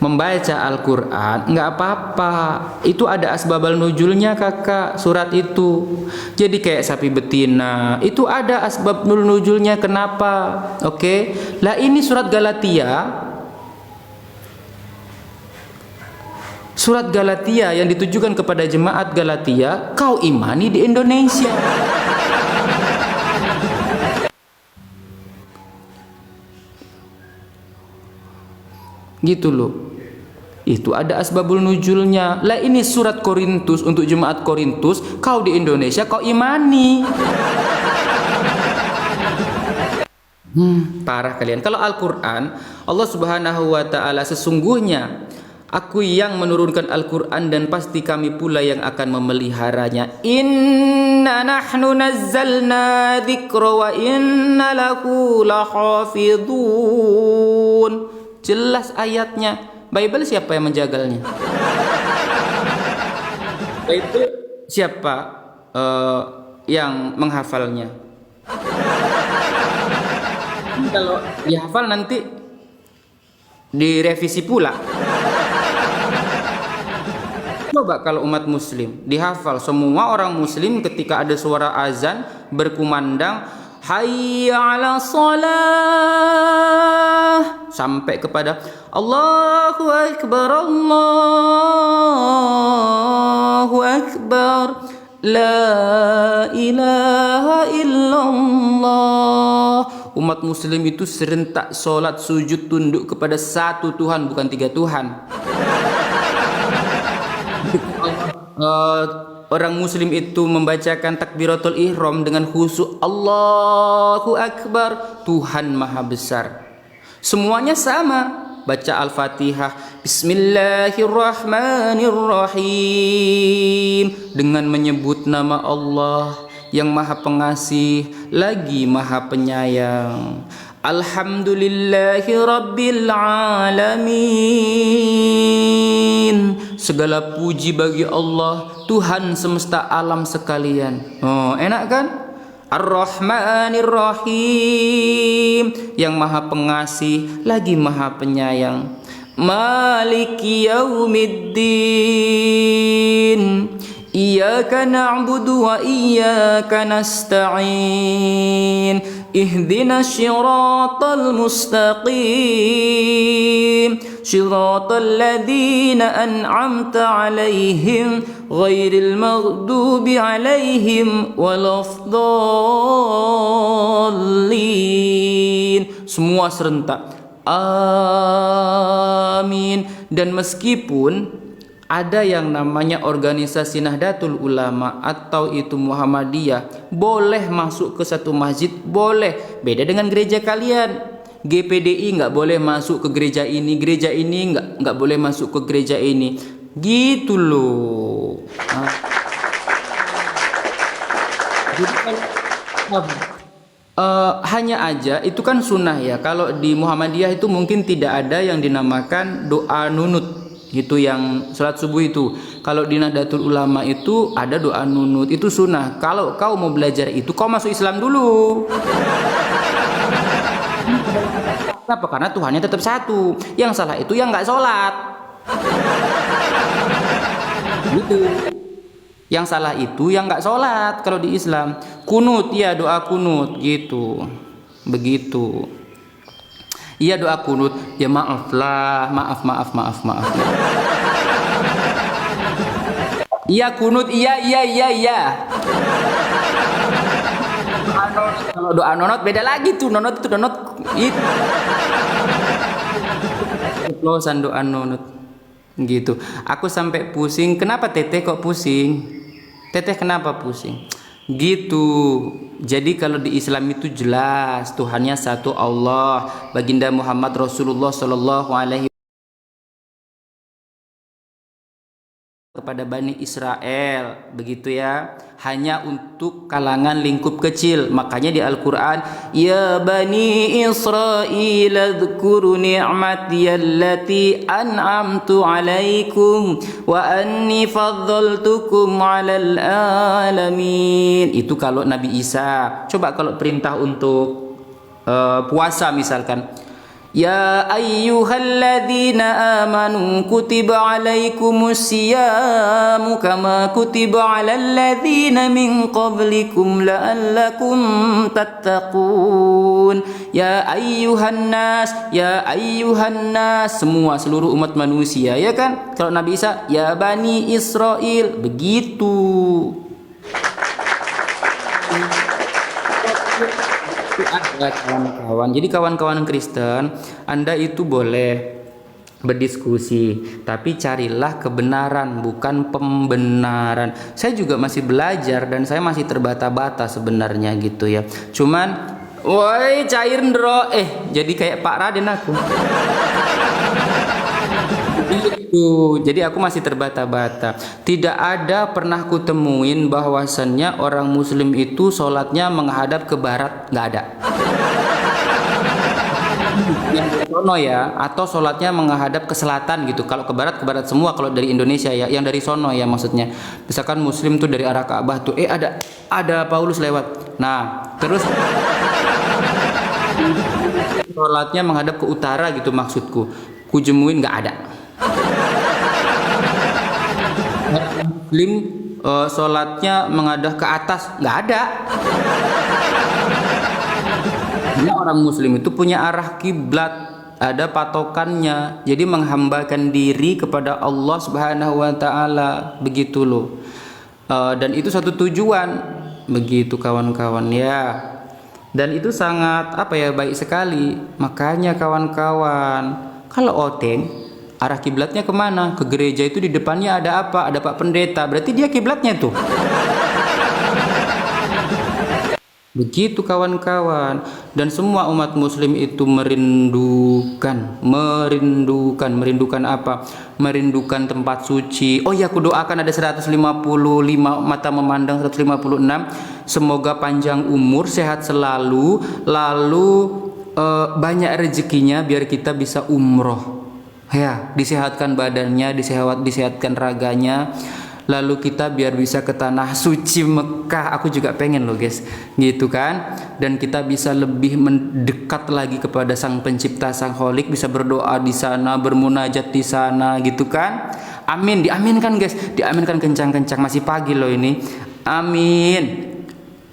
membaca Al-Quran, nggak apa-apa. Itu ada asbabal nuzulnya kakak, surat itu. Jadi kayak sapi betina, itu ada asbab nuzulnya kenapa. Oke. Lah ini surat Galatia. Surat Galatia yang ditujukan kepada jemaat Galatia, kau imani di Indonesia. Gitu loh. Itu ada asbabul nuzulnya. Lah ini surat Korintus untuk jemaat Korintus, kau di Indonesia kau imani. Parah kalian. Kalau Al-Quran, Allah Subhanahu wa taala, sesungguhnya aku yang menurunkan Al-Quran dan pasti kami pula yang akan memeliharanya. Inna nahnu nazzalna dzikra wa inna lahu lahafidhun. Jelas ayatnya. Bible siapa yang menjagalnya? Bible siapa yang menghafalnya? Kalau dihafal nanti direvisi pula. Coba kalau umat muslim dihafal, semua orang muslim ketika ada suara azan berkumandang hayya 'ala shalah sampai kepada Allahu akbar, Allahu akbar, la ilaha illallah. Umat muslim itu serentak solat sujud tunduk kepada satu Tuhan, bukan tiga Tuhan. Orang muslim itu membacakan takbiratul ihram dengan khusyuk, Allahu akbar, Tuhan maha besar. Semuanya sama. Baca Al-Fatihah, Bismillahirrahmanirrahim, dengan menyebut nama Allah yang maha pengasih lagi maha penyayang. Alhamdulillahi rabbil alamin. Segala puji bagi Allah, Tuhan semesta alam sekalian. Oh, enak kan? Ar-Rahmanir Rahim, yang maha pengasih lagi maha penyayang. Maliki yaumiddin, iyyaka na'budu wa iyyaka nasta'in, ihdinas syiratal mustaqim, Shiratal ladzina an'amta 'alaihim ghairil maghdubi 'alaihim waladdallin. Semua serentak. Amin. Dan meskipun ada yang namanya organisasi Nahdlatul Ulama atau itu Muhammadiyah, boleh masuk ke satu masjid, boleh. Beda dengan gereja kalian. GPDI nggak boleh masuk ke gereja ini nggak boleh masuk ke gereja ini. Gitu loh. Jadi kan, hanya aja itu kan sunnah ya. Kalau di Muhammadiyah itu mungkin tidak ada yang dinamakan doa nunut. Itu yang sholat subuh itu. Kalau di Nahdlatul Ulama itu ada doa nunut, itu sunnah. Kalau kau mau belajar itu, kau masuk Islam dulu. Kenapa? Karena Tuhannya tetap satu. Yang salah itu yang nggak sholat. Gitu. Yang salah itu yang nggak sholat. Kalau di Islam kunut, ya doa kunut gitu. Begitu. Iya doa kunut, ya maaf lah, maaf. Iya kunut, iya. Kalau doa nonot beda lagi tuh, nonot itu doa nonot gitu. Aku sampai pusing. Kenapa Teteh kok pusing? Teteh kenapa pusing? Gitu. Jadi kalau di Islam itu jelas Tuhannya satu Allah. Baginda Muhammad Rasulullah Sallallahu Alaihi kepada Bani Israel, begitu ya, hanya untuk kalangan lingkup kecil. Makanya di Al-Quran, ya Bani Israel adhkuru ni'mati allati an'amtu alaikum wa anni faddaltukum 'alal alamin. Itu kalau Nabi Isa. Coba kalau perintah untuk puasa misalkan, ya ayyuhalladzina amanu kutiba alaikumus siyamu kama kutiba alal ladzina min qablikum la'allakum tattaqun. Ya ayyuhan nas, semua seluruh umat manusia, ya kan? Kalau Nabi Isa, ya Bani Israel, begitu. Ada kawan-kawan. Jadi kawan-kawan Kristen, Anda itu boleh berdiskusi, tapi carilah kebenaran, bukan pembenaran. Saya juga masih belajar dan saya masih terbata-bata sebenarnya gitu ya. Cuman, woi cair ndro, jadi kayak Pak Raden aku. Jadi aku masih terbata-bata. Tidak ada pernah kutemuin bahwasannya orang Muslim itu sholatnya menghadap ke barat, nggak ada. Yang dari sono ya, atau sholatnya menghadap ke selatan gitu. Kalau ke barat semua. Kalau dari Indonesia ya, yang dari sono ya maksudnya. Misalkan Muslim tuh dari arah Ka'bah tuh, ada Paulus lewat. Nah, terus sholatnya menghadap ke utara gitu maksudku. Kujemuin nggak ada. Muslim sholatnya menghadap ke atas, nggak ada. Karena orang Muslim itu punya arah kiblat, ada patokannya. Jadi menghambakan diri kepada Allah Subhanahu Wa Taala, begitu loh. Dan itu satu tujuan, begitu kawan-kawan ya. Dan itu sangat baik sekali. Makanya kawan-kawan, kalau oteng arah kiblatnya kemana? Ke gereja itu di depannya ada apa? Ada Pak Pendeta. Berarti dia kiblatnya tuh. Begitu kawan-kawan. Dan semua umat Muslim itu merindukan apa? Merindukan tempat suci. Oh ya, aku doakan ada 155 mata memandang 156. Semoga panjang umur, sehat selalu, lalu banyak rezekinya biar kita bisa umroh. Ya, disehatkan badannya, disehatkan raganya, lalu kita biar bisa ke tanah suci Mekah. Aku juga pengen loh guys, gitu kan. Dan kita bisa lebih mendekat lagi kepada Sang Pencipta, Sang Kholik, bisa berdoa di sana, bermunajat di sana, gitu kan. Amin, diaminkan guys, diaminkan kencang-kencang. Masih pagi loh ini. Amin.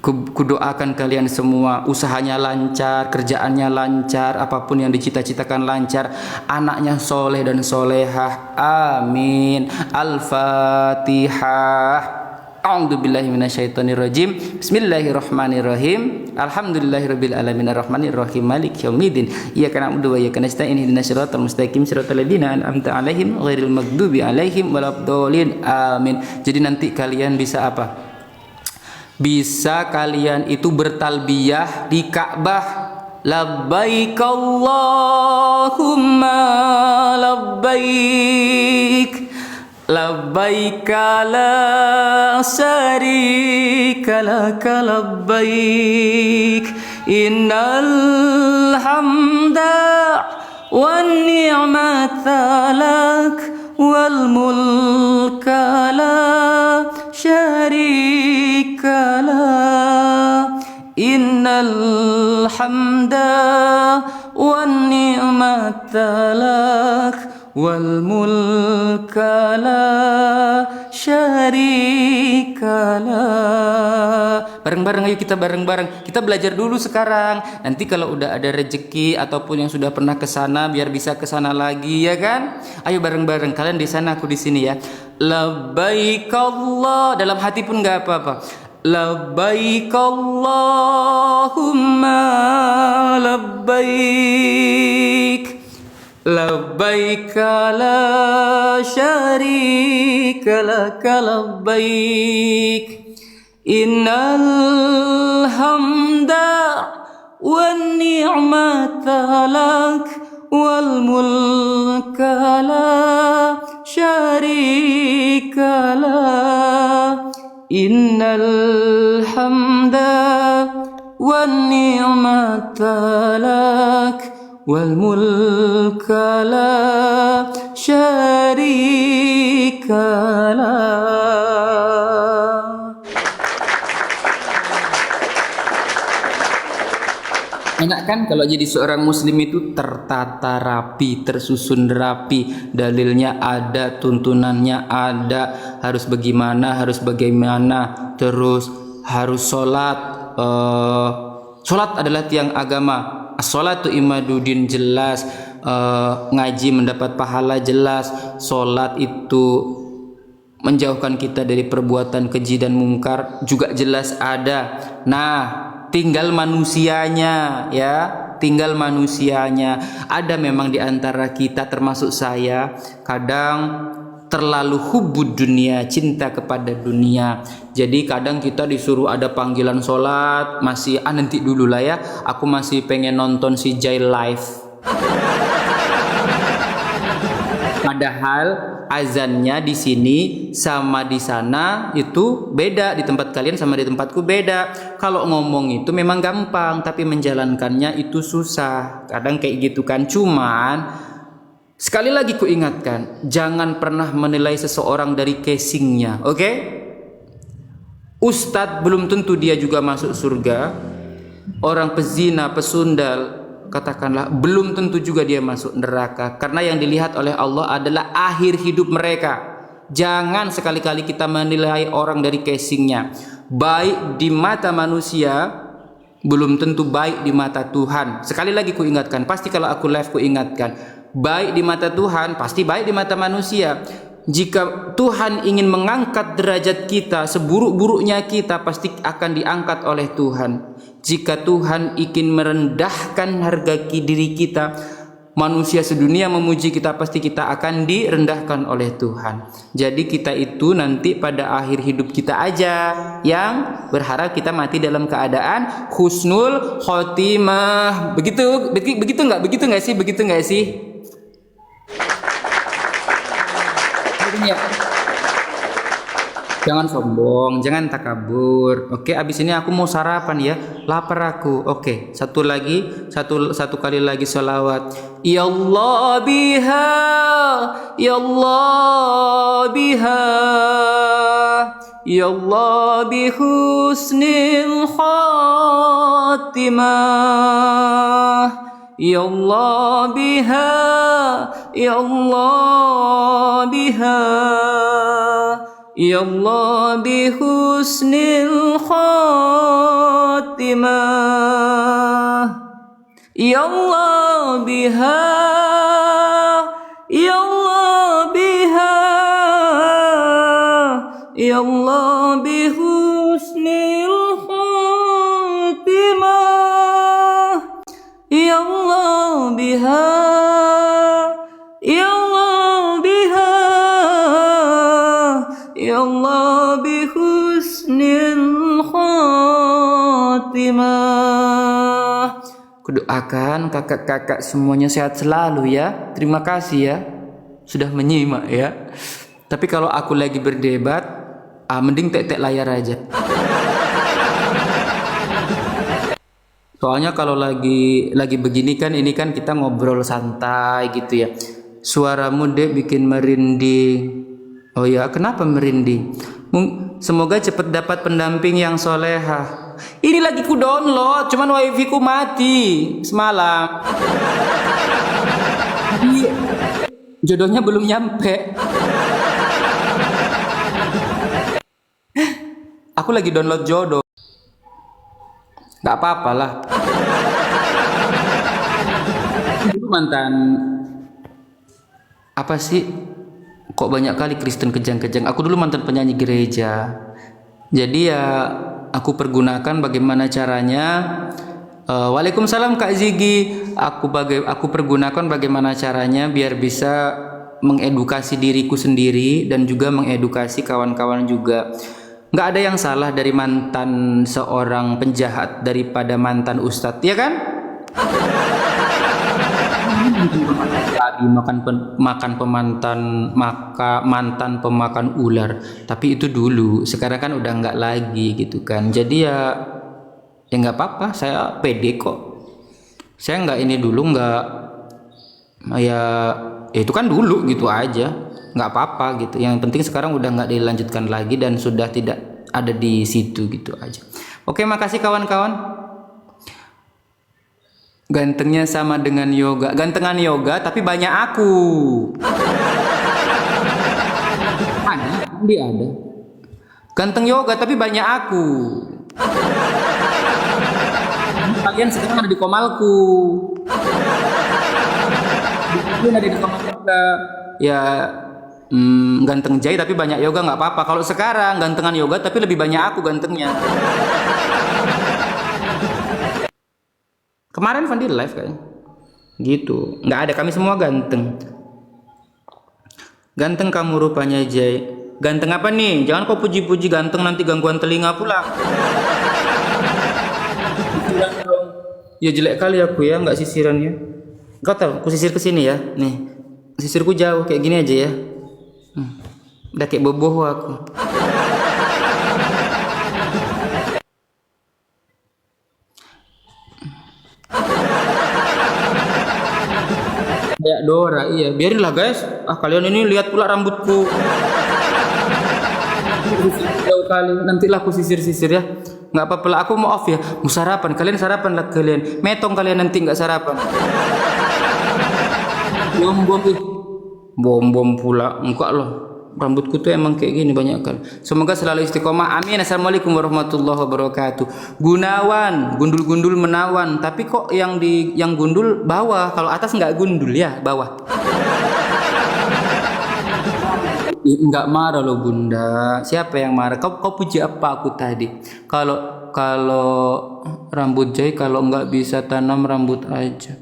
Kudoakan kalian semua usahanya lancar, kerjaannya lancar, apapun yang dicita-citakan lancar, anaknya soleh dan solehah. Amin. Al-Fatihah. A'udzubillahi minasyaitonirrajim. Bismillahirrahmanirrahim. Alhamdulillahirabbil alamin arrahmanirrahim maliki yaumiddin. Iyyaka na'budu wa iyyaka nasta'in ihdinas siratal mustaqim siratal ladzina an'amta 'alaihim ghairil maghdubi 'alaihim waladdallin. Amin. Jadi nanti kalian bisa apa? Bisa kalian itu bertalbiyah di Ka'bah. Labbaik Allahumma labbaik, labbaik la syarika laka labbaik, innal hamda wan ni'mata lak wal mulka la syarika la, innal hamda wan ni'mata lak wal mulka la syarika la. Bareng-bareng, ayo kita bareng-bareng. Kita belajar dulu sekarang. Nanti kalau udah ada rezeki ataupun yang sudah pernah ke sana biar bisa ke sana lagi, ya kan? Ayo bareng-bareng. Kalian di sana, aku di sini ya. Labbaik Allah, dalam hati pun enggak apa-apa. Labbaik Allahumma labbaik, labbaik la syarika laka labbaik, innal hamda wan ni'mata lak wal mulka la syarika la, innal hamda wan ni'mata lak wal mulka la syarika la. Enak kan kalau jadi seorang muslim itu tertata rapi, tersusun rapi, dalilnya ada, tuntunannya ada, harus bagaimana, terus harus sholat. Sholat adalah tiang agama. As-sholatu imaduddin, jelas. Ngaji mendapat pahala, jelas. Sholat itu menjauhkan kita dari perbuatan keji dan mungkar, juga jelas ada. Nah, tinggal manusianya, ya, tinggal manusianya. Ada memang di antara kita termasuk saya kadang terlalu hubbud dunia, cinta kepada dunia. Jadi kadang kita disuruh ada panggilan sholat, masih nanti dulu lah ya, aku masih pengen nonton si Jai live. Padahal azannya di sini sama di sana itu beda, di tempat kalian sama di tempatku beda. Kalau ngomong itu memang gampang, tapi menjalankannya itu susah. Kadang kayak gitu kan. Cuman sekali lagi ku ingatkan, jangan pernah menilai seseorang dari casingnya, oke? Ustadz belum tentu dia juga masuk surga. Orang pezina, pesundal, katakanlah, belum tentu juga dia masuk neraka, karena yang dilihat oleh Allah adalah akhir hidup mereka. Jangan sekali-kali kita menilai orang dari casingnya. Baik di mata manusia belum tentu baik di mata Tuhan. Sekali lagi ku ingatkan, pasti kalau aku live ku ingatkan, baik di mata Tuhan pasti baik di mata manusia. Jika Tuhan ingin mengangkat derajat kita, seburuk-buruknya kita pasti akan diangkat oleh Tuhan. Jika Tuhan ingin merendahkan harga diri kita, manusia sedunia memuji kita, pasti kita akan direndahkan oleh Tuhan. Jadi kita itu nanti pada akhir hidup kita aja yang berharap kita mati dalam keadaan husnul khotimah. Begitu nggak? Begitu nggak sih? Ya. Jangan sombong, jangan takabur. Oke, abis ini aku mau sarapan ya. Lapar aku. Oke, satu kali lagi salawat. Ya Allah biha, ya Allah biha, ya Allah bi husnil khatimah. Ya Allah biha, ya Allah biha, Ya Allah bihusnil khatimah. Ya Allah biha, Ya Allah biha, Ya Allah bihusnil khatimah. Ya Allah biha, Ya Allah biha, Ya Allah bihusnil khatimah. Kudoakan kakak-kakak semuanya sehat selalu ya. Terima kasih ya sudah menyimak ya. Tapi kalau aku lagi berdebat, mending tek-tek layar aja. Soalnya kalau lagi begini kan, ini kan kita ngobrol santai gitu ya. Suaramu dek bikin merinding. Oh ya, kenapa merinding? Semoga cepat dapat pendamping yang solehah. Ini lagi ku download, cuman wifi ku mati semalam. Jadi jodohnya belum nyampe. Aku lagi download jodoh. Gak apa-apa lah. Dulu mantan apa sih? Kok banyak kali Kristen kejang-kejang. Aku dulu mantan penyanyi gereja. Jadi ya aku pergunakan bagaimana caranya. Waalaikumsalam Kak Ziggy. Aku pergunakan bagaimana caranya biar bisa mengedukasi diriku sendiri dan juga mengedukasi kawan-kawan juga. Nggak ada yang salah dari mantan seorang penjahat daripada mantan ustadz, ya kan? Makan mantan pemakan ular. Tapi itu dulu, sekarang kan udah nggak lagi gitu kan. Jadi ya nggak apa-apa. Saya pede kok. Saya nggak ini dulu nggak ya itu kan dulu gitu aja. Nggak apa-apa gitu. Yang penting sekarang udah nggak dilanjutkan lagi dan sudah tidak ada di situ gitu aja. Oke, makasih kawan-kawan. Gantengnya sama dengan yoga. Gantengan yoga tapi banyak aku. Dia ada. Ganteng yoga tapi banyak aku. Kalian sekarang ada di komalku. Kalian ada di komal juga. Ya ganteng jai tapi banyak yoga nggak apa-apa. Kalau sekarang gantengan yoga tapi lebih banyak aku gantengnya. Kemarin Fandi live kayaknya gitu, nggak ada, kami semua ganteng. Ganteng kamu rupanya Jai. Ganteng apa nih? Jangan kau puji-puji ganteng nanti gangguan telinga pula. Ya jelek kali aku ya, nggak sisirannya. Kau tahu, aku sisir ke sini ya. Nih, sisirku jauh kayak gini aja ya. Udah kayak boboh aku. Kayak Dora, iya. Biarinlah guys. Kalian ini lihat pula rambutku. Jauh kali. Nantilah aku sisir-sisir ya. Nggak apa-apa lah. Aku mau off ya. Mau sarapan. Kalian sarapan lah kalian. Metong kalian nanti nggak sarapan. Bom pula. Enggak loh. Rambutku tuh emang kayak gini banyak kan. Semoga selalu istiqomah. Amin. Assalamualaikum warahmatullahi wabarakatuh. Gunawan, gundul-gundul menawan. Tapi kok yang gundul bawah, kalau atas nggak gundul ya, bawah. Nggak marah loh Bunda. Siapa yang marah? Kau puji apa aku tadi? Kalau rambut Jai kalau nggak bisa tanam rambut aja.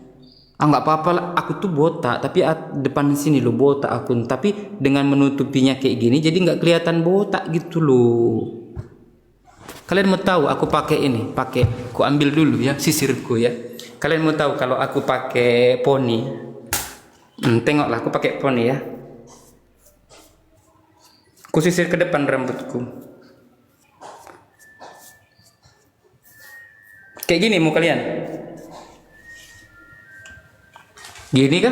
Nggak apa-apa lah, aku tuh botak, tapi depan sini lo botak aku, tapi dengan menutupinya kayak gini, jadi nggak kelihatan botak gitu loh. Kalian mau tahu aku pakai ini, aku ambil dulu ya sisirku ya. Kalian mau tahu kalau aku pakai poni? Tengoklah aku pakai poni ya. Aku sisir ke depan rambutku. Kayak gini mau kalian? Gini kah?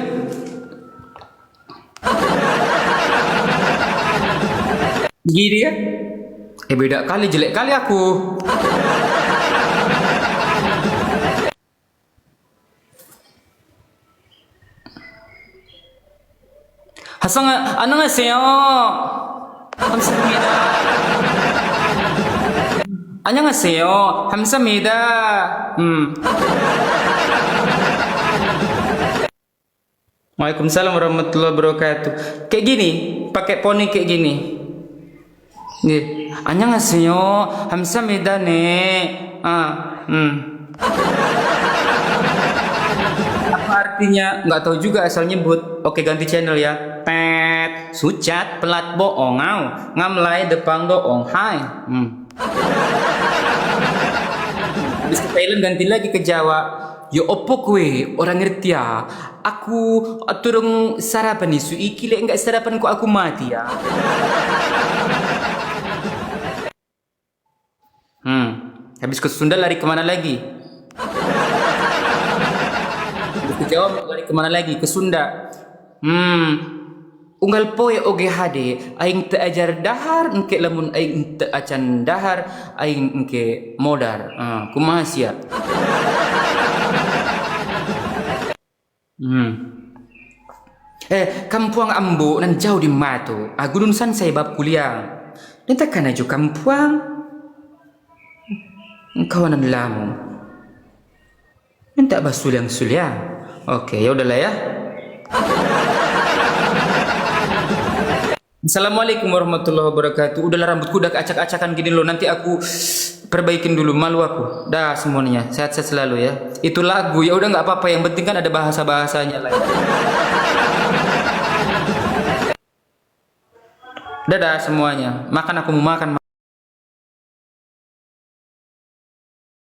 Gini ya? Beda kali, jelek kali aku. Annyeonghaseyo. 감사합니다. 안녕하세요. 감사합니다. Waalaikumsalam warahmatullahi wabarakatuh. Kayak gini, pakai poni kayak gini. Nih, 안녕하세요. 감사합니다, 네. Apa artinya? Nggak tahu juga asal nyebut. Oke, ganti channel ya. Pet, sucat, pelat bohong, ngamlai depang doong, hai. Habis ke Thailand ganti lagi ke Jawa. Yo opo kue orang ngerti ya. Aku turung sarapan nih. Suiki le enggak sarapan kok aku mati ya. Habis ke Sunda lari kemana lagi? Habis ke Jawa lari kemana lagi? Ke Sunda. Unggal poe oge hade aing teu ajar dahar engke lamun aing teu acan dahar aing engke modar. Kumaha sia? Kampuang ambo nan jauh di mato. Gunung san saya bab kuliah. Nanti kan aja kampuang. Kawanan lamu. Nanti abah suliang. Oke, ya udahlah ya. Assalamualaikum warahmatullahi wabarakatuh. Udahlah rambutku udah keacak-acakan gini loh. Nanti aku perbaikin dulu, malu aku. Dah semuanya, sehat-sehat selalu ya. Itu lagu ya udah nggak apa-apa. Yang penting kan ada bahasa-bahasanya lah. Dadah semuanya. Makan aku mau makan.